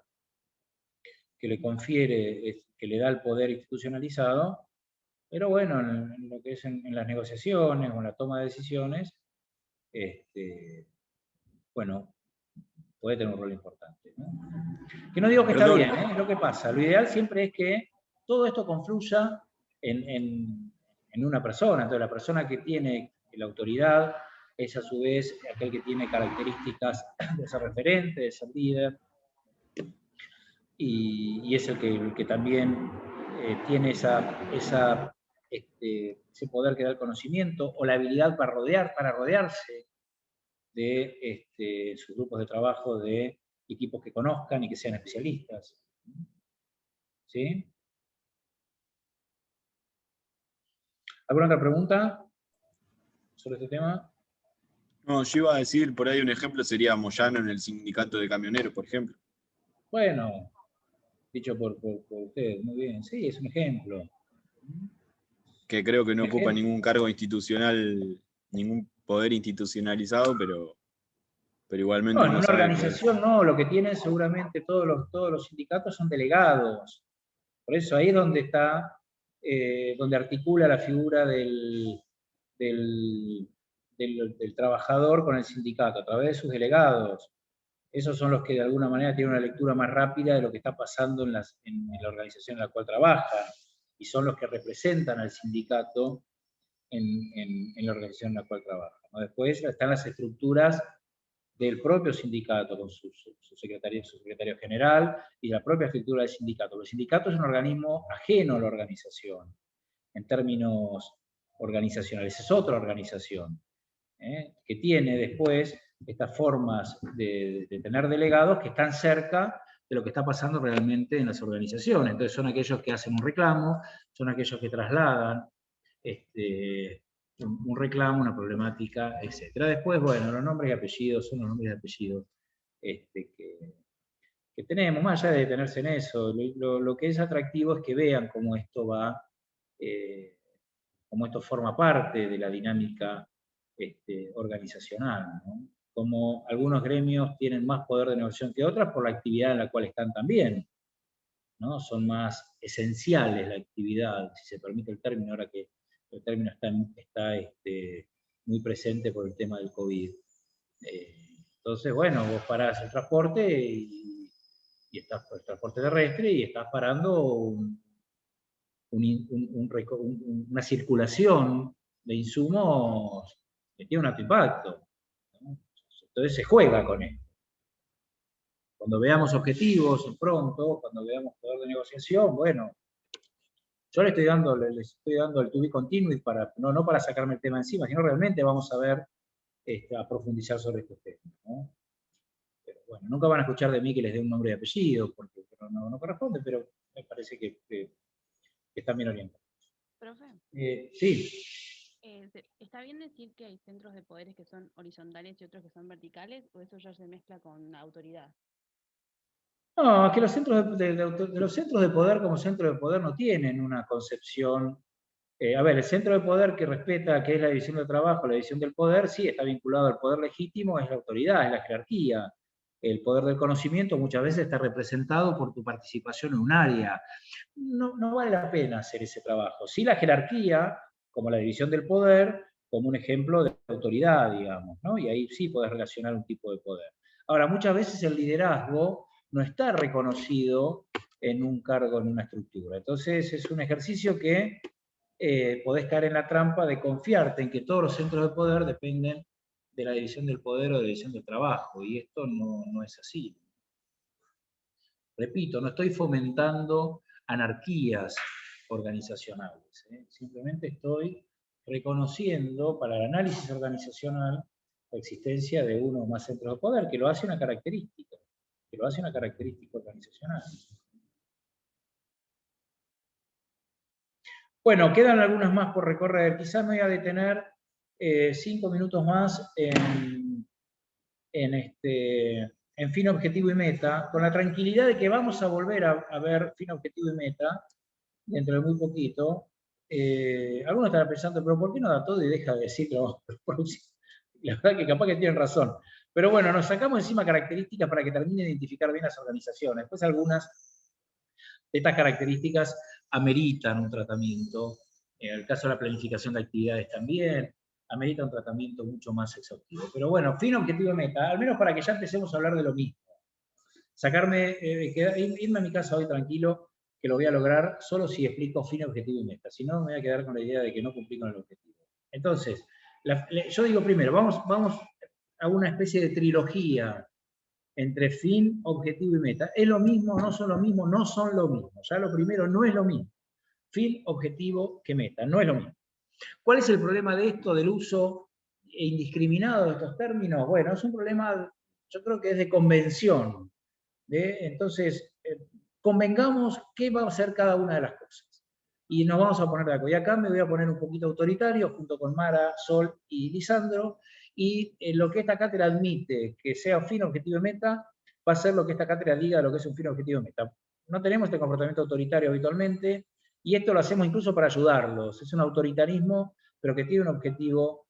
que le confiere, que le da el poder institucionalizado, pero bueno, en lo que es en las negociaciones o en la toma de decisiones, bueno, puede tener un rol importante, ¿no? Que no digo que está bien, es lo que pasa. Lo ideal siempre es que todo esto confluya en una persona. Entonces, la persona que tiene la autoridad es a su vez aquel que tiene características de ser referente, de ser líder, y es el que también tiene ese poder que da el conocimiento o la habilidad para rodearse de sus grupos de trabajo, de equipos que conozcan y que sean especialistas. ¿Sí? ¿Alguna otra pregunta sobre este tema? No, yo iba a decir, por ahí un ejemplo sería Moyano en el sindicato de camioneros, por ejemplo. Bueno, dicho por ustedes, muy bien. Sí, es un ejemplo. Que creo que no ocupa ningún cargo institucional, ningún poder institucionalizado, pero igualmente No, en uno una sabe organización no, lo que tienen seguramente todos los sindicatos son delegados. Por eso ahí es donde está, donde articula la figura del trabajador con el sindicato, a través de sus delegados. Esos son los que de alguna manera tienen una lectura más rápida de lo que está pasando en la organización en la cual trabaja, y son los que representan al sindicato en la organización en la cual trabaja, ¿no? Después están las estructuras del propio sindicato, con su secretario general, y la propia estructura del sindicato. Los sindicatos es un organismo ajeno a la organización, en términos organizacionales, es otra organización, que tiene después estas formas de tener delegados que están cerca de lo que está pasando realmente en las organizaciones. Entonces son aquellos que hacen un reclamo, son aquellos que trasladan un reclamo, una problemática, etc. Después, bueno, los nombres y apellidos son los nombres y apellidos que tenemos, más allá de detenerse en eso. Lo que es atractivo es que vean cómo esto va, cómo esto forma parte de la dinámica organizacional, ¿no? Como algunos gremios tienen más poder de negociación que otras por la actividad en la cual están también. ¿no? Son más esenciales la actividad, si se permite el término, ahora que el término está muy presente por el tema del COVID. Entonces, bueno, vos parás el transporte y estás el transporte terrestre y estás parando una circulación de insumos que tiene un alto impacto, ¿no? Entonces se juega con esto. Cuando veamos objetivos pronto, cuando veamos poder de negociación, bueno, yo les estoy dando el to be continued no para sacarme el tema encima, sino realmente vamos a ver, a profundizar sobre estos temas, ¿no? Pero bueno, nunca van a escuchar de mí que les dé un nombre y apellido, porque no corresponde, pero me parece que están bien orientados. Profe. Sí. ¿Está bien decir que hay centros de poderes que son horizontales y otros que son verticales, o eso ya se mezcla con la autoridad? No, es que los centros de los centros de poder como centro de poder no tienen una concepción. A ver, el centro de poder que respeta, que es la división del trabajo, la división del poder, sí está vinculado al poder legítimo, es la autoridad, es la jerarquía. El poder del conocimiento muchas veces está representado por tu participación en un área. No vale la pena hacer ese trabajo. Sí, la jerarquía, como la división del poder, como un ejemplo de autoridad, digamos, ¿no? Y ahí sí podés relacionar un tipo de poder. Ahora, muchas veces el liderazgo no está reconocido en un cargo, en una estructura. Entonces es un ejercicio que podés caer en la trampa de confiarte en que todos los centros de poder dependen de la división del poder o de la división del trabajo, y esto no es así. Repito, no estoy fomentando anarquías organizacionales, simplemente estoy reconociendo para el análisis organizacional la existencia de uno o más centros de poder, que lo hace una característica organizacional. Bueno, quedan algunas más por recorrer. Quizás me voy a detener 5 minutos más en fin, objetivo y meta, con la tranquilidad de que vamos a volver a ver fin, objetivo y meta dentro de muy poquito. Algunos estarán pensando, pero ¿por qué no da todo y deja de decirlo? La verdad que capaz que tienen razón. Pero bueno, nos sacamos encima características para que termine de identificar bien las organizaciones. Después algunas de estas características ameritan un tratamiento. En el caso de la planificación de actividades también, amerita un tratamiento mucho más exhaustivo. Pero bueno, fin, objetivo y meta, al menos para que ya empecemos a hablar de lo mismo. Irme a mi casa hoy tranquilo, que lo voy a lograr solo si explico fin, objetivo y meta. Si no, me voy a quedar con la idea de que no cumplí con el objetivo. Entonces, yo digo primero, vamos a una especie de trilogía entre fin, objetivo y meta. ¿Es lo mismo? ¿No son lo mismo? No son lo mismo. Ya lo primero no es lo mismo. Fin, objetivo, que meta. No es lo mismo. ¿Cuál es el problema de esto, del uso indiscriminado de estos términos? Bueno, es un problema, yo creo que es de convención. Entonces, convengamos qué va a hacer cada una de las cosas. Y nos vamos a poner de acuerdo. Y acá me voy a poner un poquito autoritario, junto con Mara, Sol y Lisandro, y lo que esta cátedra admite que sea fin, objetivo y meta, va a ser lo que esta cátedra diga lo que es un fin, objetivo y meta. No tenemos este comportamiento autoritario habitualmente, y esto lo hacemos incluso para ayudarlos. Es un autoritarismo, pero que tiene un objetivo,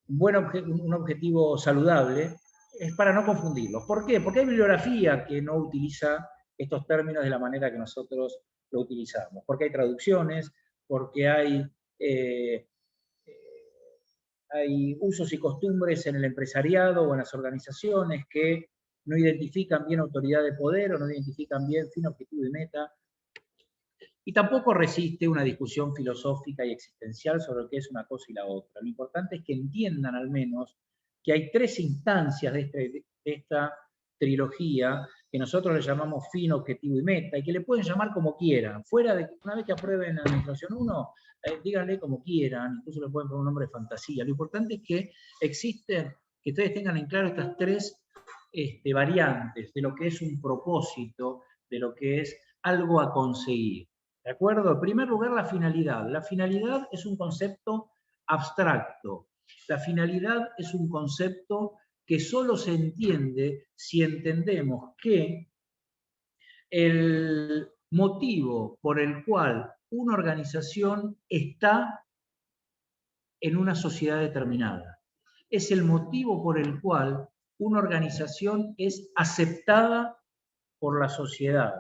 un objetivo saludable, es para no confundirlos. ¿Por qué? Porque hay bibliografía que no utiliza estos términos de la manera que nosotros lo utilizamos. Porque hay traducciones, porque hay usos y costumbres en el empresariado o en las organizaciones que no identifican bien autoridad de poder o no identifican bien fin, objetivo y meta. Y tampoco resiste una discusión filosófica y existencial sobre lo que es una cosa y la otra. Lo importante es que entiendan al menos que hay 3 instancias de esta trilogía que nosotros le llamamos fin, objetivo y meta, y que le pueden llamar como quieran. Fuera de, una vez que aprueben la administración 1, díganle como quieran, incluso le pueden poner un nombre de fantasía. Lo importante es que existen, que ustedes tengan en claro estas 3 variantes de lo que es un propósito, de lo que es algo a conseguir. ¿De acuerdo? En primer lugar, la finalidad. La finalidad es un concepto abstracto. La finalidad es un concepto que solo se entiende si entendemos que el motivo por el cual una organización está en una sociedad determinada es el motivo por el cual una organización es aceptada por la sociedad.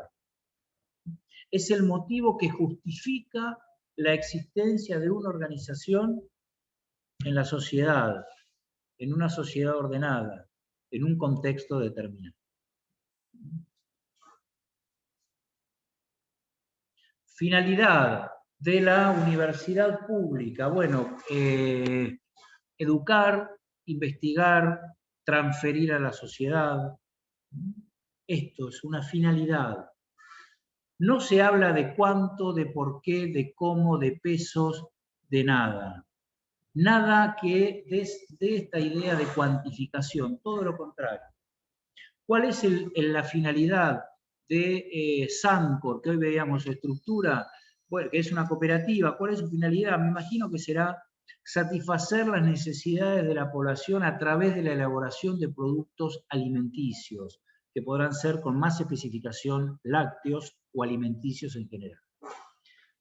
Es el motivo que justifica la existencia de una organización en la sociedad, en una sociedad ordenada, en un contexto determinado. Finalidad de la universidad pública. Bueno, educar, investigar, transferir a la sociedad. Esto es una finalidad. No se habla de cuánto, de por qué, de cómo, de pesos, de nada. Nada que de esta idea de cuantificación, todo lo contrario. ¿Cuál es la finalidad de Sancor, que hoy veíamos su estructura? Bueno, que es una cooperativa. ¿Cuál es su finalidad? Me imagino que será satisfacer las necesidades de la población a través de la elaboración de productos alimenticios, que podrán ser con más especificación lácteos o alimenticios en general.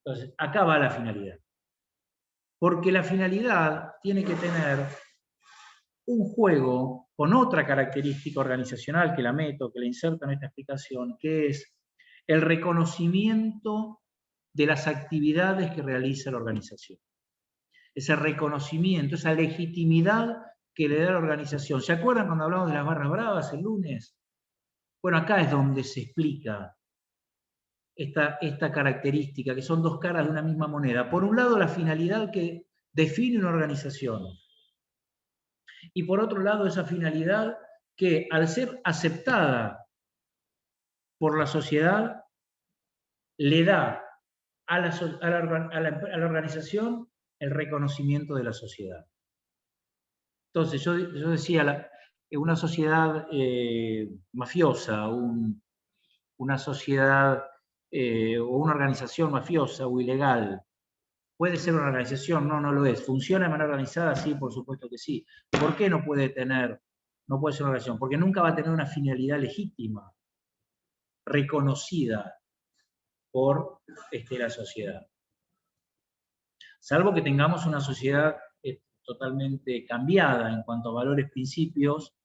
Entonces, acá va la finalidad. Porque la finalidad tiene que tener un juego con otra característica organizacional que la meto, que la inserto en esta explicación, que es el reconocimiento de las actividades que realiza la organización. Ese reconocimiento, esa legitimidad que le da la organización. ¿Se acuerdan cuando hablamos de las barras bravas el lunes? Bueno, acá es donde se explica esta característica, que son dos caras de una misma moneda. Por un lado, la finalidad que define una organización. Y por otro lado, esa finalidad que, al ser aceptada por la sociedad, le da a la organización el reconocimiento de la sociedad. Entonces, yo decía, una sociedad mafiosa, una sociedad o una organización mafiosa o ilegal, ¿puede ser una organización? No, no lo es. ¿Funciona de manera organizada? Sí, por supuesto que sí. ¿Por qué no puede ser una organización? Porque nunca va a tener una finalidad legítima, reconocida por la sociedad. Salvo que tengamos una sociedad totalmente cambiada en cuanto a valores, principios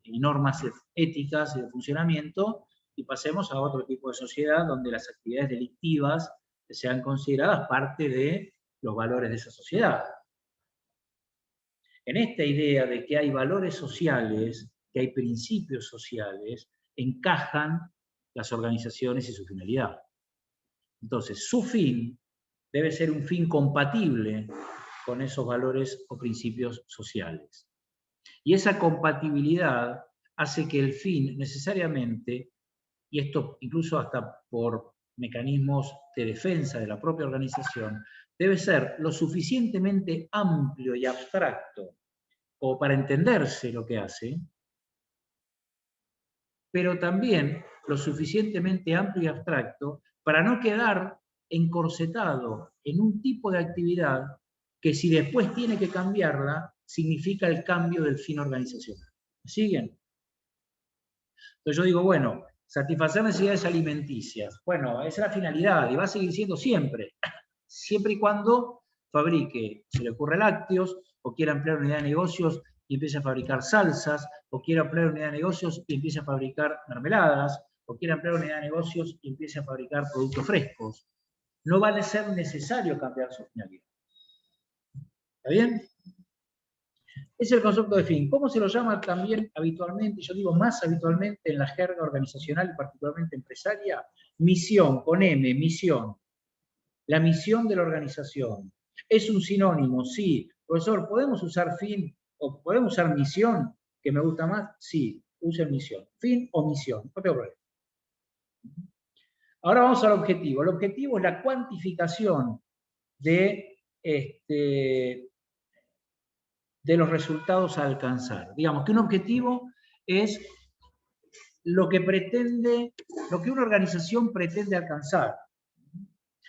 y normas éticas y de funcionamiento, y pasemos a otro tipo de sociedad donde las actividades delictivas sean consideradas parte de los valores de esa sociedad. En esta idea de que hay valores sociales, que hay principios sociales, encajan las organizaciones y su finalidad. Entonces, su fin debe ser un fin compatible con esos valores o principios sociales. Y esa compatibilidad hace que el fin necesariamente, y esto incluso hasta por mecanismos de defensa de la propia organización, debe ser lo suficientemente amplio y abstracto como para entenderse lo que hace, pero también lo suficientemente amplio y abstracto para no quedar encorsetado en un tipo de actividad que, si después tiene que cambiarla, significa el cambio del fin organizacional. ¿Me siguen? Entonces yo digo, bueno, satisfacer necesidades alimenticias. Bueno, esa es la finalidad y va a seguir siendo siempre. Siempre y cuando fabrique, se le ocurre lácteos, o quiera ampliar unidad de negocios y empiece a fabricar salsas, o quiera ampliar unidad de negocios y empiece a fabricar mermeladas, o quiera ampliar unidad de negocios y empiece a fabricar productos frescos. No va a ser necesario cambiar su finalidad. ¿Está bien? Es el concepto de fin. ¿Cómo se lo llama también habitualmente? Yo digo más habitualmente en la jerga organizacional y particularmente empresaria. Misión, con M, misión. La misión de la organización. ¿Es un sinónimo? Sí. Profesor, ¿podemos usar fin o podemos usar misión, que me gusta más? Sí, usen misión. Fin o misión, no tengo problema. Ahora vamos al objetivo. El objetivo es la cuantificación de los resultados a alcanzar. Digamos que un objetivo es lo que una organización pretende alcanzar.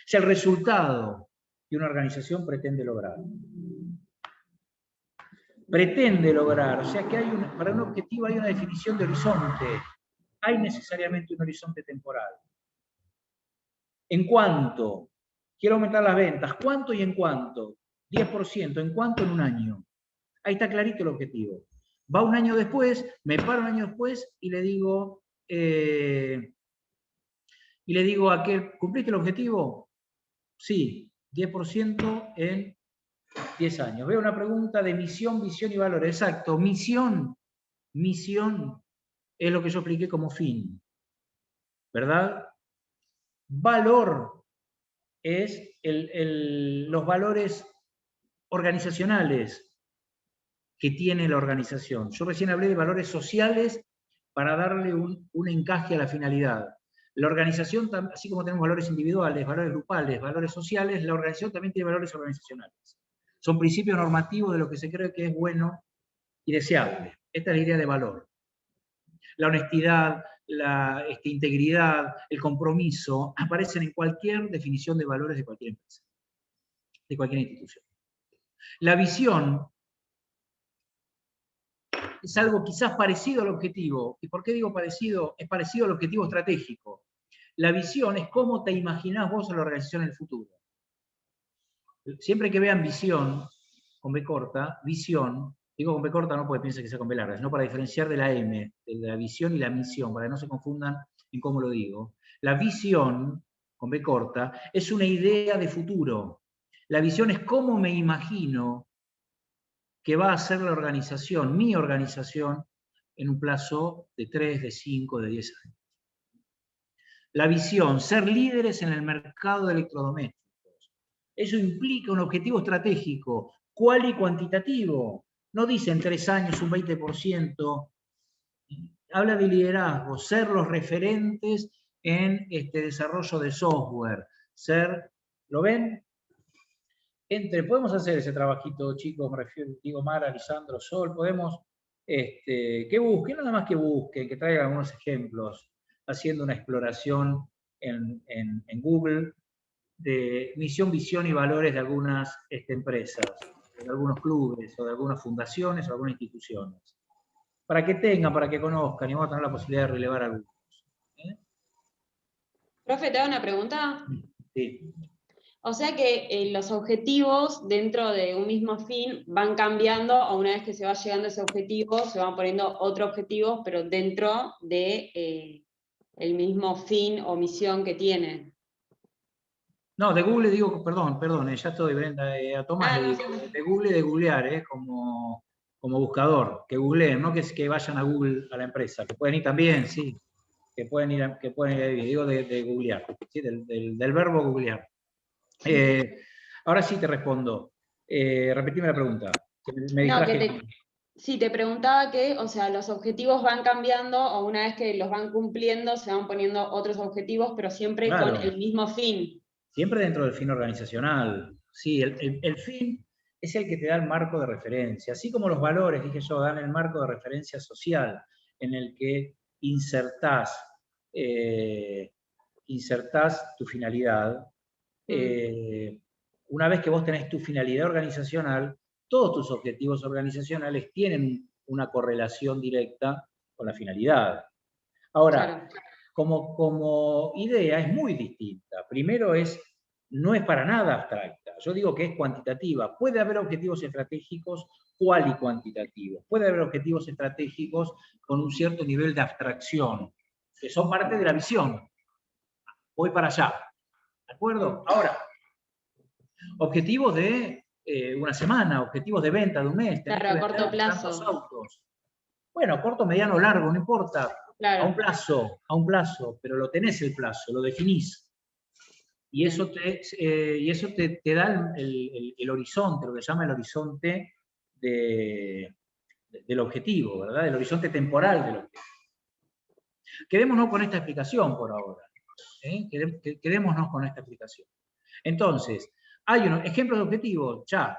Es el resultado que una organización pretende lograr. Pretende lograr, o sea que para un objetivo hay una definición de horizonte. Hay necesariamente un horizonte temporal. ¿En cuánto? Quiero aumentar las ventas. ¿Cuánto y en cuánto? 10%. ¿En cuánto? En un año. Ahí está clarito el objetivo. Va un año después, me paro un año después y le digo, y le digo a aquel, ¿cumpliste el objetivo? Sí, 10% en 10 años. Veo una pregunta de misión, visión y valores. Exacto, misión es lo que yo expliqué como fin, ¿verdad? Valor es los valores organizacionales que tiene la organización. Yo recién hablé de valores sociales para darle un encaje a la finalidad. La organización, así como tenemos valores individuales, valores grupales, valores sociales, la organización también tiene valores organizacionales. Son principios normativos de lo que se cree que es bueno y deseable. Esta es la idea de valor. La honestidad, la integridad, el compromiso, aparecen en cualquier definición de valores de cualquier empresa, de cualquier institución. La visión es algo quizás parecido al objetivo. ¿Y por qué digo parecido? Es parecido al objetivo estratégico. La visión es cómo te imaginás vos a la organización en el futuro. Siempre que vean visión, con B corta, visión, digo con B corta no porque piense que sea con B larga, sino para diferenciar de la M, de la visión y la misión, para que no se confundan en cómo lo digo. La visión, con B corta, es una idea de futuro. La visión es cómo me imagino que va a ser la organización, mi organización, en un plazo de 3, de 5, de 10 años. La visión, ser líderes en el mercado de electrodomésticos. Eso implica un objetivo estratégico, cual y cuantitativo. No dice en 3 años un 20%. Habla de liderazgo, ser los referentes en desarrollo de software. ¿Lo ven? Podemos hacer ese trabajito, chicos, me refiero, digo, Mara, Lisandro, Sol, podemos, que busquen, nada más que busquen, que traigan algunos ejemplos, haciendo una exploración en Google de misión, visión y valores de algunas empresas, de algunos clubes, o de algunas fundaciones, o de algunas instituciones. Para que tengan, para que conozcan, y vamos a tener la posibilidad de relevar algunos. Profe, ¿te hago una pregunta? Sí. O sea que los objetivos dentro de un mismo fin van cambiando, o una vez que se va llegando a ese objetivo, se van poniendo otros objetivos, pero dentro de el mismo fin o misión que tienen. No, de Google digo, perdón, ya estoy, Brenda, a Tomás le digo, de Google de googlear, como buscador, que googleen, no que vayan a Google a la empresa, que pueden ir también, sí, que pueden ir ahí, digo de googlear, ¿sí? del verbo googlear. Ahora sí te respondo. Repetime la pregunta. Sí, te preguntaba que, o sea, los objetivos van cambiando, o una vez que los van cumpliendo, se van poniendo otros objetivos, pero siempre Claro. con el mismo fin. Siempre dentro del fin organizacional. Sí, el fin es el que te da el marco de referencia. Así como los valores, dije yo, dan el marco de referencia social en el que insertás tu finalidad. Una vez que vos tenés tu finalidad organizacional, todos tus objetivos organizacionales tienen una correlación directa con la finalidad. Ahora, como idea es muy distinta. Primero no es para nada abstracta. Yo digo que es cuantitativa. Puede haber objetivos estratégicos cual y cuantitativos. Puede haber objetivos estratégicos con un cierto nivel de abstracción, que son parte de la visión. Voy para allá. ¿De acuerdo? Ahora, objetivos de una semana, objetivos de venta de un mes. Claro, a corto plazo. Autos. Bueno, corto, mediano, largo, no importa. Claro. A un plazo, pero lo tenés el plazo, lo definís. Y eso te da el horizonte, lo que se llama el horizonte del objetivo, ¿verdad? El horizonte temporal del objetivo. Quedémonos con esta explicación por ahora. Quedémonos con esta explicación. Entonces, hay unos ejemplos de objetivos, ya.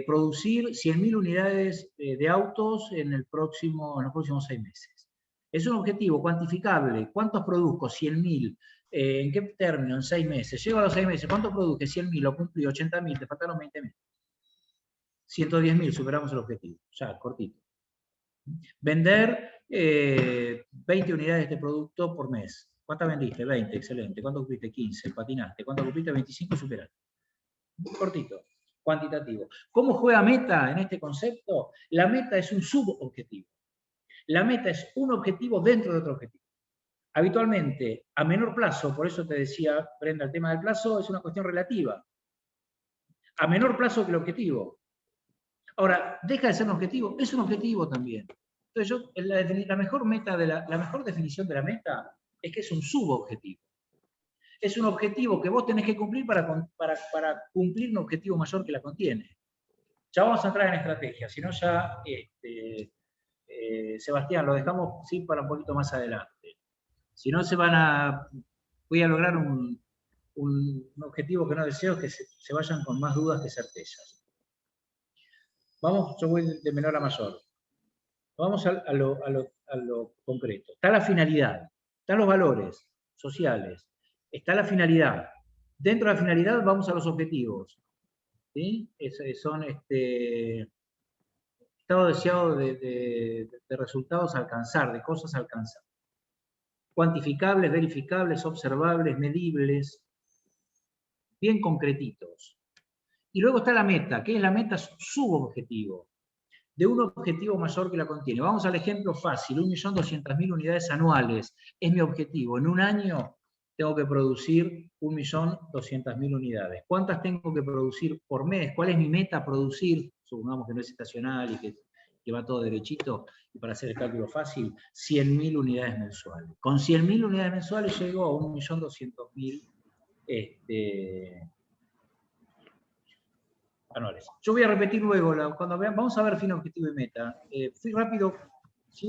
Producir 100.000 unidades de autos en los próximos 6 meses. Es un objetivo cuantificable. ¿Cuántos produzco? 100.000. ¿En qué término? En 6 meses. Llego a los 6 meses. ¿Cuánto produje? 100.000. Lo cumplí. 80.000. Te faltaron 20.000. 110.000. Superamos el objetivo. Ya, cortito. Vender 20 unidades de producto por mes. ¿Cuántas vendiste? 20. Excelente. ¿Cuánto cumpliste? 15. Patinaste. ¿Cuánto cumpliste? 25. Superaste. Cortito. Cuantitativo. ¿Cómo juega meta en este concepto? La meta es un subobjetivo. La meta es un objetivo dentro de otro objetivo. habitualmente, a menor plazo, por eso te decía, Brenda, el tema del plazo es una cuestión relativa. A menor plazo que el objetivo. Ahora, ¿deja de ser un objetivo? Es un objetivo también. Entonces, la mejor definición de la meta es que es un subobjetivo. Es un objetivo que vos tenés que cumplir para cumplir un objetivo mayor que la contiene. Ya vamos a entrar en estrategia, si no ya, Sebastián, lo dejamos sí, para un poquito más adelante. Si no voy a lograr un objetivo que no deseo, que se vayan con más dudas que certezas. Vamos, yo voy de menor a mayor. Vamos a lo concreto. Está la finalidad, están los valores sociales, está la finalidad. Dentro de la finalidad vamos a los objetivos. ¿Sí? Son estado deseado de resultados a alcanzar, de cosas a alcanzar. Cuantificables, verificables, observables, medibles, bien concretitos. Y luego está la meta, que es la meta subobjetivo, de un objetivo mayor que la contiene. Vamos al ejemplo fácil, 1.200.000 unidades anuales es mi objetivo. En un año tengo que producir 1.200.000 unidades. ¿Cuántas tengo que producir por mes? ¿Cuál es mi meta producir? Supongamos que no es estacional y que va todo derechito, y para hacer el cálculo fácil, 100.000 unidades mensuales. Con 100.000 unidades mensuales llego a 1.200.000 anuales. Yo voy a repetir luego, cuando vean, vamos a ver fin, objetivo y meta. Si voy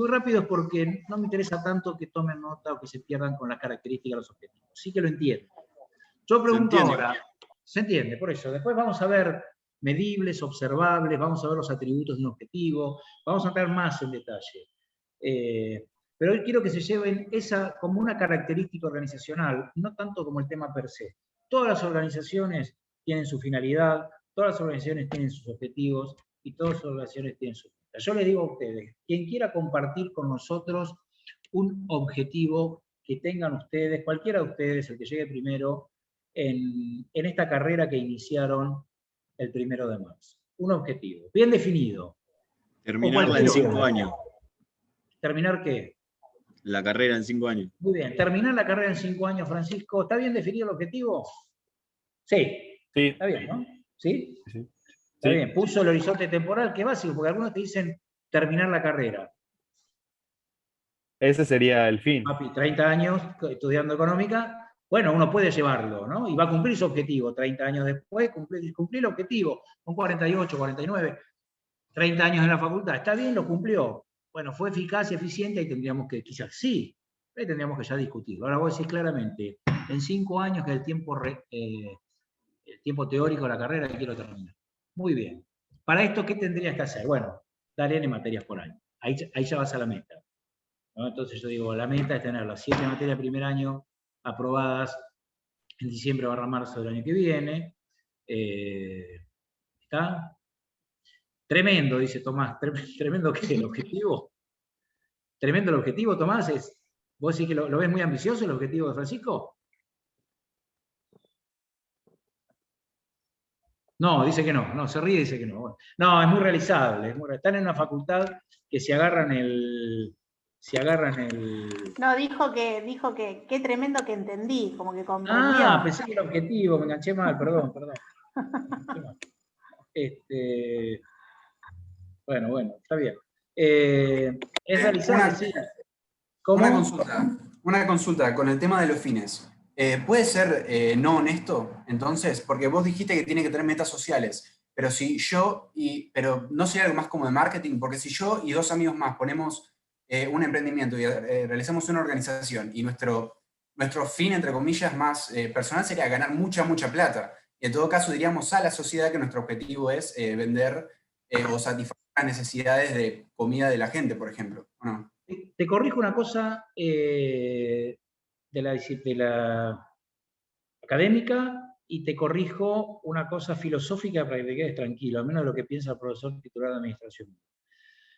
rápido es porque no me interesa tanto que tomen nota o que se pierdan con las características de los objetivos. Sí que lo entiendo. Yo pregunto ahora, ¿se entiende? Por eso, después vamos a ver medibles, observables, vamos a ver los atributos de un objetivo, vamos a entrar más en detalle. Pero hoy quiero que se lleven esa como una característica organizacional, no tanto como el tema per se. Todas las organizaciones tienen su finalidad, todas las organizaciones tienen sus objetivos y todas las organizaciones tienen sus metas. Yo les digo a ustedes, quien quiera compartir con nosotros un objetivo que tengan ustedes, cualquiera de ustedes, el que llegue primero, en esta carrera que iniciaron el 1 de marzo. Un objetivo, bien definido. Terminarla en 5 años. ¿Terminar qué? La carrera en 5 años. Muy bien, terminar la carrera en 5 años, Francisco. ¿Está bien definido el objetivo? Sí. Sí. Está bien, ¿no? ¿Sí? Sí. Está bien, puso el horizonte temporal, que es básico, porque algunos te dicen terminar la carrera. Ese sería el fin. Papi, 30 años estudiando económica, bueno, uno puede llevarlo, ¿no? Y va a cumplir su objetivo. 30 años después, cumplir el objetivo, con 48, 49, 30 años en la facultad. Está bien, lo cumplió. Bueno, ¿fue eficaz y eficiente? Ahí tendríamos que, quizás sí, ahí tendríamos que ya discutirlo. Ahora vos decís claramente, en 5 años, que es el tiempo teórico de la carrera que quiero terminar. Muy bien. Para esto, ¿qué tendrías que hacer? Bueno, dar N materias por año. Ahí ya vas a la meta, ¿no? Entonces yo digo, la meta es tener las 7 materias del primer año aprobadas en diciembre/marzo del año que viene. ¿Está? Tremendo, dice Tomás. Tremendo que el objetivo. Tremendo el objetivo, Tomás. ¿Vos decís que lo ves muy ambicioso el objetivo de Francisco? No, dice que no, se ríe y dice que no. Bueno, no, es muy realizable. Están en una facultad que se agarran el... No, dijo que qué tremendo que entendí, como que comprendió. Ah, pensé que era objetivo, me enganché mal, perdón. Bueno, está bien. Es realizable, sí. ¿Cómo? Una consulta con el tema de los fines. ¿Puede ser no honesto, entonces? Porque vos dijiste que tiene que tener metas sociales, pero pero no sería algo más como de marketing, porque si yo y 2 amigos más ponemos un emprendimiento y realizamos una organización y nuestro fin, entre comillas, más personal sería ganar mucha plata. Y en todo caso diríamos a la sociedad que nuestro objetivo es vender o satisfacer las necesidades de comida de la gente, por ejemplo, ¿o no? Te corrijo una cosa de la académica y te corrijo una cosa filosófica para que te quedes tranquilo, al menos lo que piensa el profesor titular de administración.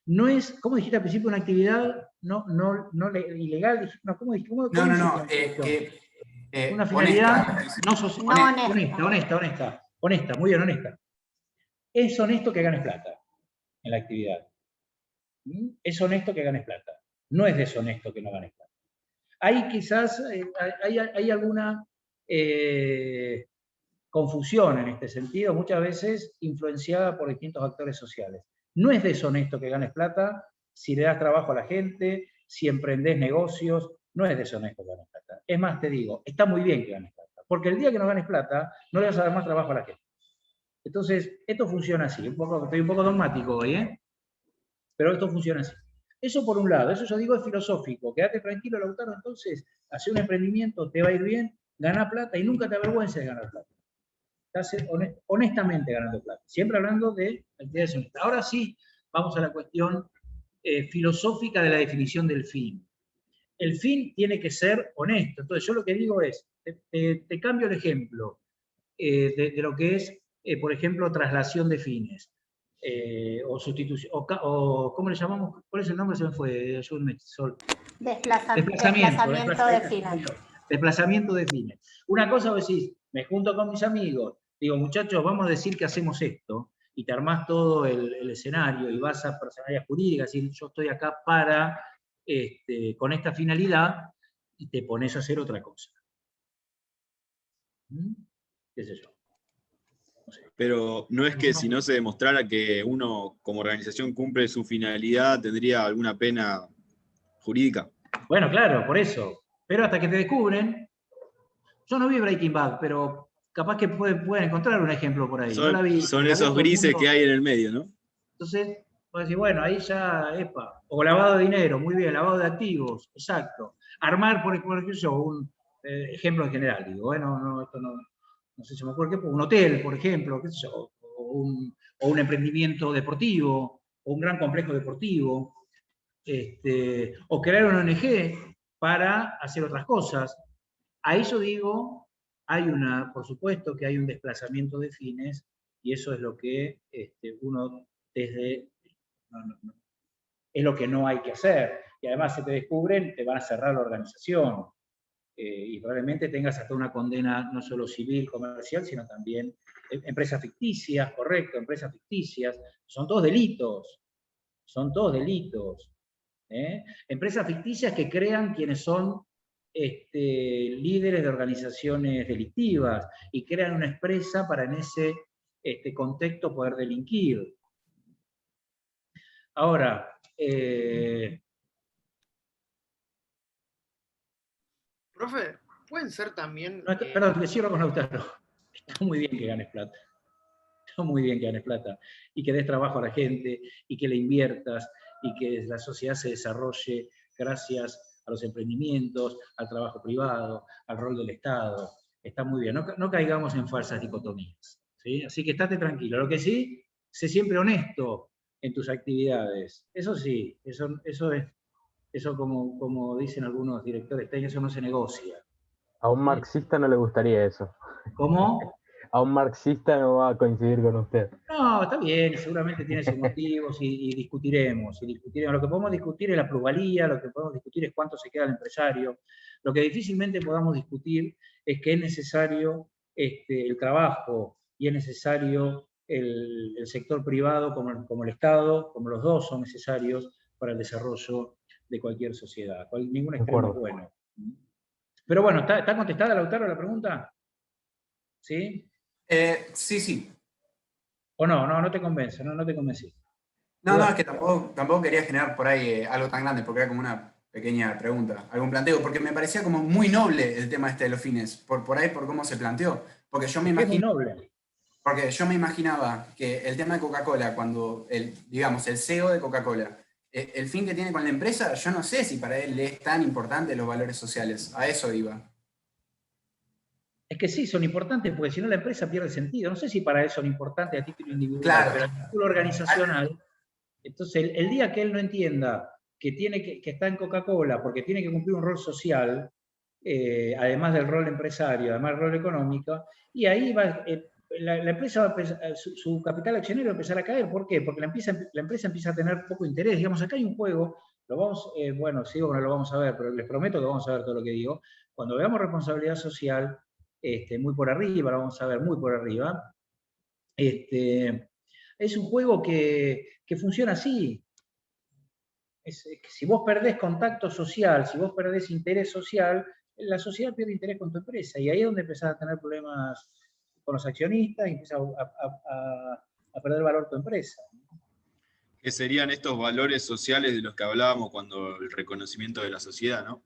No es, ¿cómo dijiste al principio? Una actividad no ilegal. No, ¿cómo dijiste? Una finalidad honesta, muy bien, honesta. Es honesto que ganes plata en la actividad. Es honesto que ganes plata. No es deshonesto que no ganes plata. Hay quizás, hay alguna confusión en este sentido, muchas veces influenciada por distintos actores sociales. No es deshonesto que ganes plata si le das trabajo a la gente, si emprendés negocios, no es deshonesto que ganes plata. Es más, te digo, está muy bien que ganes plata, porque el día que no ganes plata, no le vas a dar más trabajo a la gente. Entonces, esto funciona así, estoy un poco dogmático hoy, pero esto funciona así. Eso por un lado, eso yo digo es filosófico, quédate tranquilo, Lautaro, entonces, hacer un emprendimiento, te va a ir bien, gana plata y nunca te avergüences de ganar plata. Estás honestamente ganando plata, siempre hablando de actividades honestas. Ahora sí, vamos a la cuestión filosófica de la definición del fin. El fin tiene que ser honesto, entonces yo lo que digo es, te cambio el ejemplo de lo que es, por ejemplo, traslación de fines. O sustitución, o ¿cómo le llamamos? ¿Cuál es el nombre? Se me fue, Sol. Desplazamiento de fines. Desplazamiento de fines. Una cosa vos decís, me junto con mis amigos, digo, muchachos, vamos a decir que hacemos esto, y te armás todo el escenario, y vas a personalidad jurídica, decir, yo estoy acá para, con esta finalidad, y te pones a hacer otra cosa. ¿Qué sé yo? Pero no es que si no se demostrara que uno como organización cumple su finalidad, tendría alguna pena jurídica. Bueno, claro, por eso. Pero hasta que te descubren, yo no vi Breaking Bad, pero capaz que pueden encontrar un ejemplo por ahí. Son esos grises que hay en el medio, ¿no? Entonces, vos decís, bueno, ahí ya, epa. O lavado de dinero, muy bien, lavado de activos, exacto. Armar, por ejemplo, un ejemplo en general, digo, bueno, esto no sé si me acuerdo qué, un hotel, por ejemplo, qué sé yo, o un emprendimiento deportivo, o un gran complejo deportivo, o crear una ONG para hacer otras cosas. A eso digo, por supuesto que hay un desplazamiento de fines, y eso es lo que uno es lo que no hay que hacer. Y además, si te descubren, te van a cerrar la organización. Y probablemente tengas hasta una condena no solo civil, comercial, sino también empresas ficticias, correcto, empresas ficticias, son todos delitos, Empresas ficticias que crean quienes son líderes de organizaciones delictivas y crean una empresa para en ese contexto poder delinquir. Ahora, Profe, pueden ser también... perdón, te cierro con Lautaro. Está muy bien que ganes plata. Está muy bien que ganes plata. Y que des trabajo a la gente, y que le inviertas, y que la sociedad se desarrolle gracias a los emprendimientos, al trabajo privado, al rol del Estado. Está muy bien. No caigamos en falsas dicotomías, ¿sí? Así que estate tranquilo. Lo que sí, sé siempre honesto en tus actividades. Eso sí, eso como dicen algunos directores técnicos, eso no se negocia. A un marxista no le gustaría eso. ¿Cómo? A un marxista no va a coincidir con usted. No, está bien, seguramente tiene sus motivos y discutiremos. Lo que podemos discutir es la plusvalía, lo que podemos discutir es cuánto se queda el empresario. Lo que difícilmente podamos discutir es que es necesario el trabajo y es necesario el sector privado como el Estado, como los dos son necesarios para el desarrollo de cualquier sociedad. Ningún extremo es bueno. Pero bueno, ¿está contestada, Lautaro, la pregunta? ¿Sí? Sí. ¿O no te convence? No te convencí. No, es que tampoco quería generar por ahí algo tan grande, porque era como una pequeña pregunta, algún planteo, porque me parecía como muy noble el tema de los fines, por cómo se planteó. Porque yo me imaginaba que el tema de Coca-Cola, cuando el CEO de Coca-Cola, el fin que tiene con la empresa, yo no sé si para él le es tan importante los valores sociales. A eso iba. Es que sí, son importantes, porque si no la empresa pierde sentido. No sé si para eso son importantes a título individual, claro, pero a título organizacional. Entonces, el día que él no entienda que está en Coca-Cola porque tiene que cumplir un rol social, además del rol empresario, además del rol económico, y ahí va, la empresa, su capital accionario va a empezar a caer. ¿Por qué? Porque la empresa empieza a tener poco interés. Digamos, acá hay un juego, sigo que no lo vamos a ver, pero les prometo que vamos a ver todo lo que digo. Cuando veamos responsabilidad social, muy por arriba, lo vamos a ver muy por arriba, es un juego que funciona así. es que si vos perdés contacto social, si vos perdés interés social, la sociedad pierde interés con tu empresa, y ahí es donde empezás a tener problemas con los accionistas y empiezas a perder valor tu empresa. Que serían estos valores sociales de los que hablábamos cuando el reconocimiento de la sociedad, ¿no?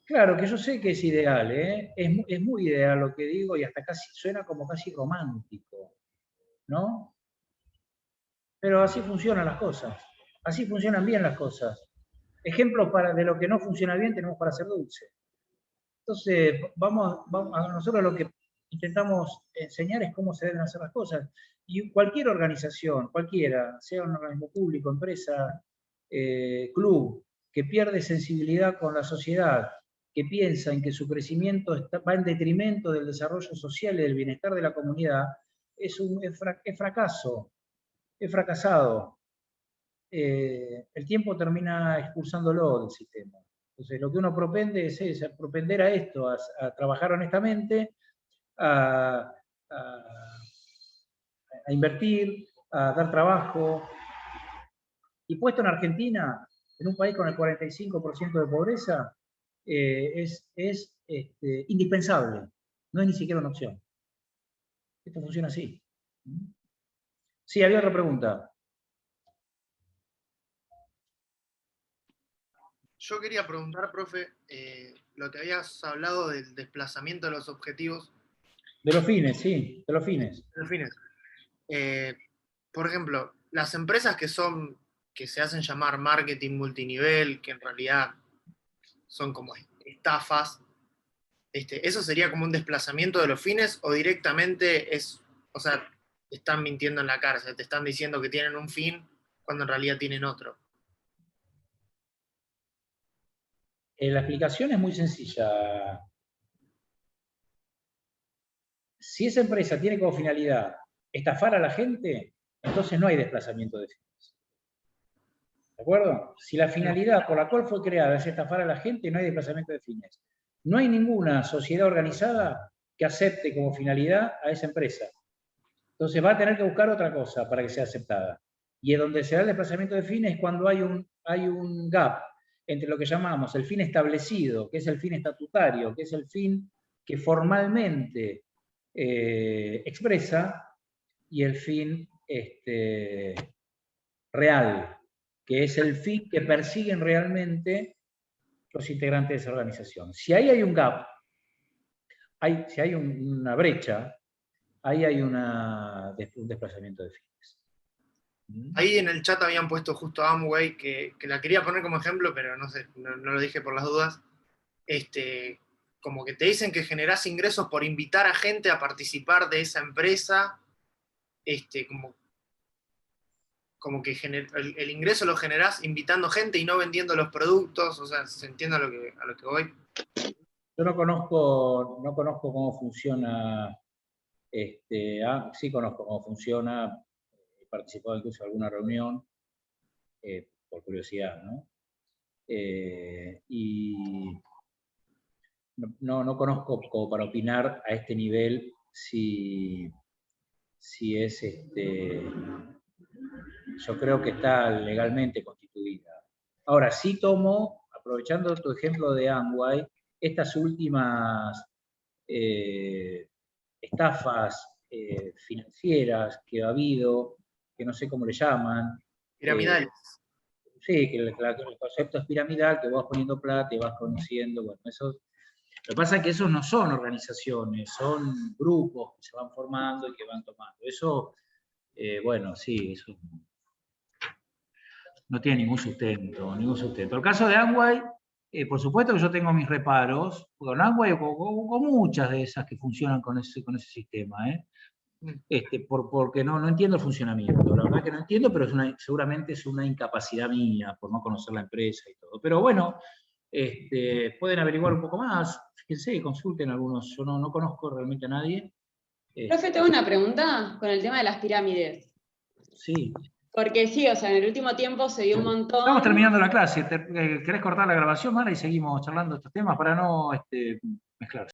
Claro, que yo sé que es ideal, ¿eh? Es muy ideal lo que digo y hasta casi suena como casi romántico, ¿no? Pero así funcionan las cosas, así funcionan bien las cosas. Ejemplos de lo que no funciona bien tenemos para hacer dulce. Entonces, nosotros lo que intentamos enseñar es cómo se deben hacer las cosas. Y cualquier organización, cualquiera, sea un organismo público, empresa, club, que pierde sensibilidad con la sociedad, que piensa en que su crecimiento va en detrimento del desarrollo social y del bienestar de la comunidad, es fracaso, es fracasado. El tiempo termina expulsándolo del sistema. Entonces, lo que uno propende es propender a esto, a trabajar honestamente, a invertir, a dar trabajo. Y puesto en Argentina, en un país con el 45% de pobreza, es indispensable, no es ni siquiera una opción. Esto funciona así. Sí, había otra pregunta. Yo quería preguntar, profe, lo que habías hablado del desplazamiento de los objetivos. De los fines, sí, de los fines. De los fines. Por ejemplo, las empresas que se hacen llamar marketing multinivel, que en realidad son como estafas, ¿eso sería como un desplazamiento de los fines o directamente o sea, te están mintiendo en la cara, o sea, te están diciendo que tienen un fin cuando en realidad tienen otro? La explicación es muy sencilla. Si esa empresa tiene como finalidad estafar a la gente, entonces no hay desplazamiento de fines. ¿De acuerdo? Si la finalidad por la cual fue creada es estafar a la gente, no hay desplazamiento de fines. No hay ninguna sociedad organizada que acepte como finalidad a esa empresa. Entonces va a tener que buscar otra cosa para que sea aceptada. Y es donde se da el desplazamiento de fines es cuando hay un gap entre lo que llamamos el fin establecido, que es el fin estatutario, que es el fin que formalmente expresa, y el fin real, que es el fin que persiguen realmente los integrantes de esa organización. Si ahí hay un gap, si hay una brecha, ahí hay un desplazamiento de fines. Ahí en el chat habían puesto justo a Amway, que la quería poner como ejemplo, pero no sé, no lo dije por las dudas. Como que te dicen que generás ingresos por invitar a gente a participar de esa empresa, como que el ingreso lo generás invitando gente y no vendiendo los productos, o sea, ¿se entiende a lo que voy? Yo no conozco cómo funciona, sí conozco cómo funciona, he participado incluso en alguna reunión, por curiosidad, ¿no? Y no conozco como para opinar a este nivel si es, yo creo que está legalmente constituida. Ahora, sí tomo, aprovechando tu ejemplo de Amway, estas últimas estafas financieras que ha habido, que no sé cómo le llaman. Piramidales. Sí, que el concepto es piramidal, que vas poniendo plata y vas conociendo, bueno, eso. Lo que pasa es que esos no son organizaciones, son grupos que se van formando y que van tomando. Eso, bueno, sí, eso no tiene ningún sustento, El caso de Amway, por supuesto que yo tengo mis reparos, con Amway o con muchas de esas que funcionan con ese sistema, porque no entiendo el funcionamiento. La verdad que no entiendo, pero seguramente es una incapacidad mía por no conocer la empresa y todo. Pero bueno, pueden averiguar un poco más, fíjense, consulten algunos. Yo no conozco realmente a nadie. Profe, tengo una pregunta con el tema de las pirámides. Sí. Porque sí, o sea, en el último tiempo se dio un montón. Estamos terminando la clase. ¿Querés cortar la grabación, Mara, y seguimos charlando estos temas para no mezclar?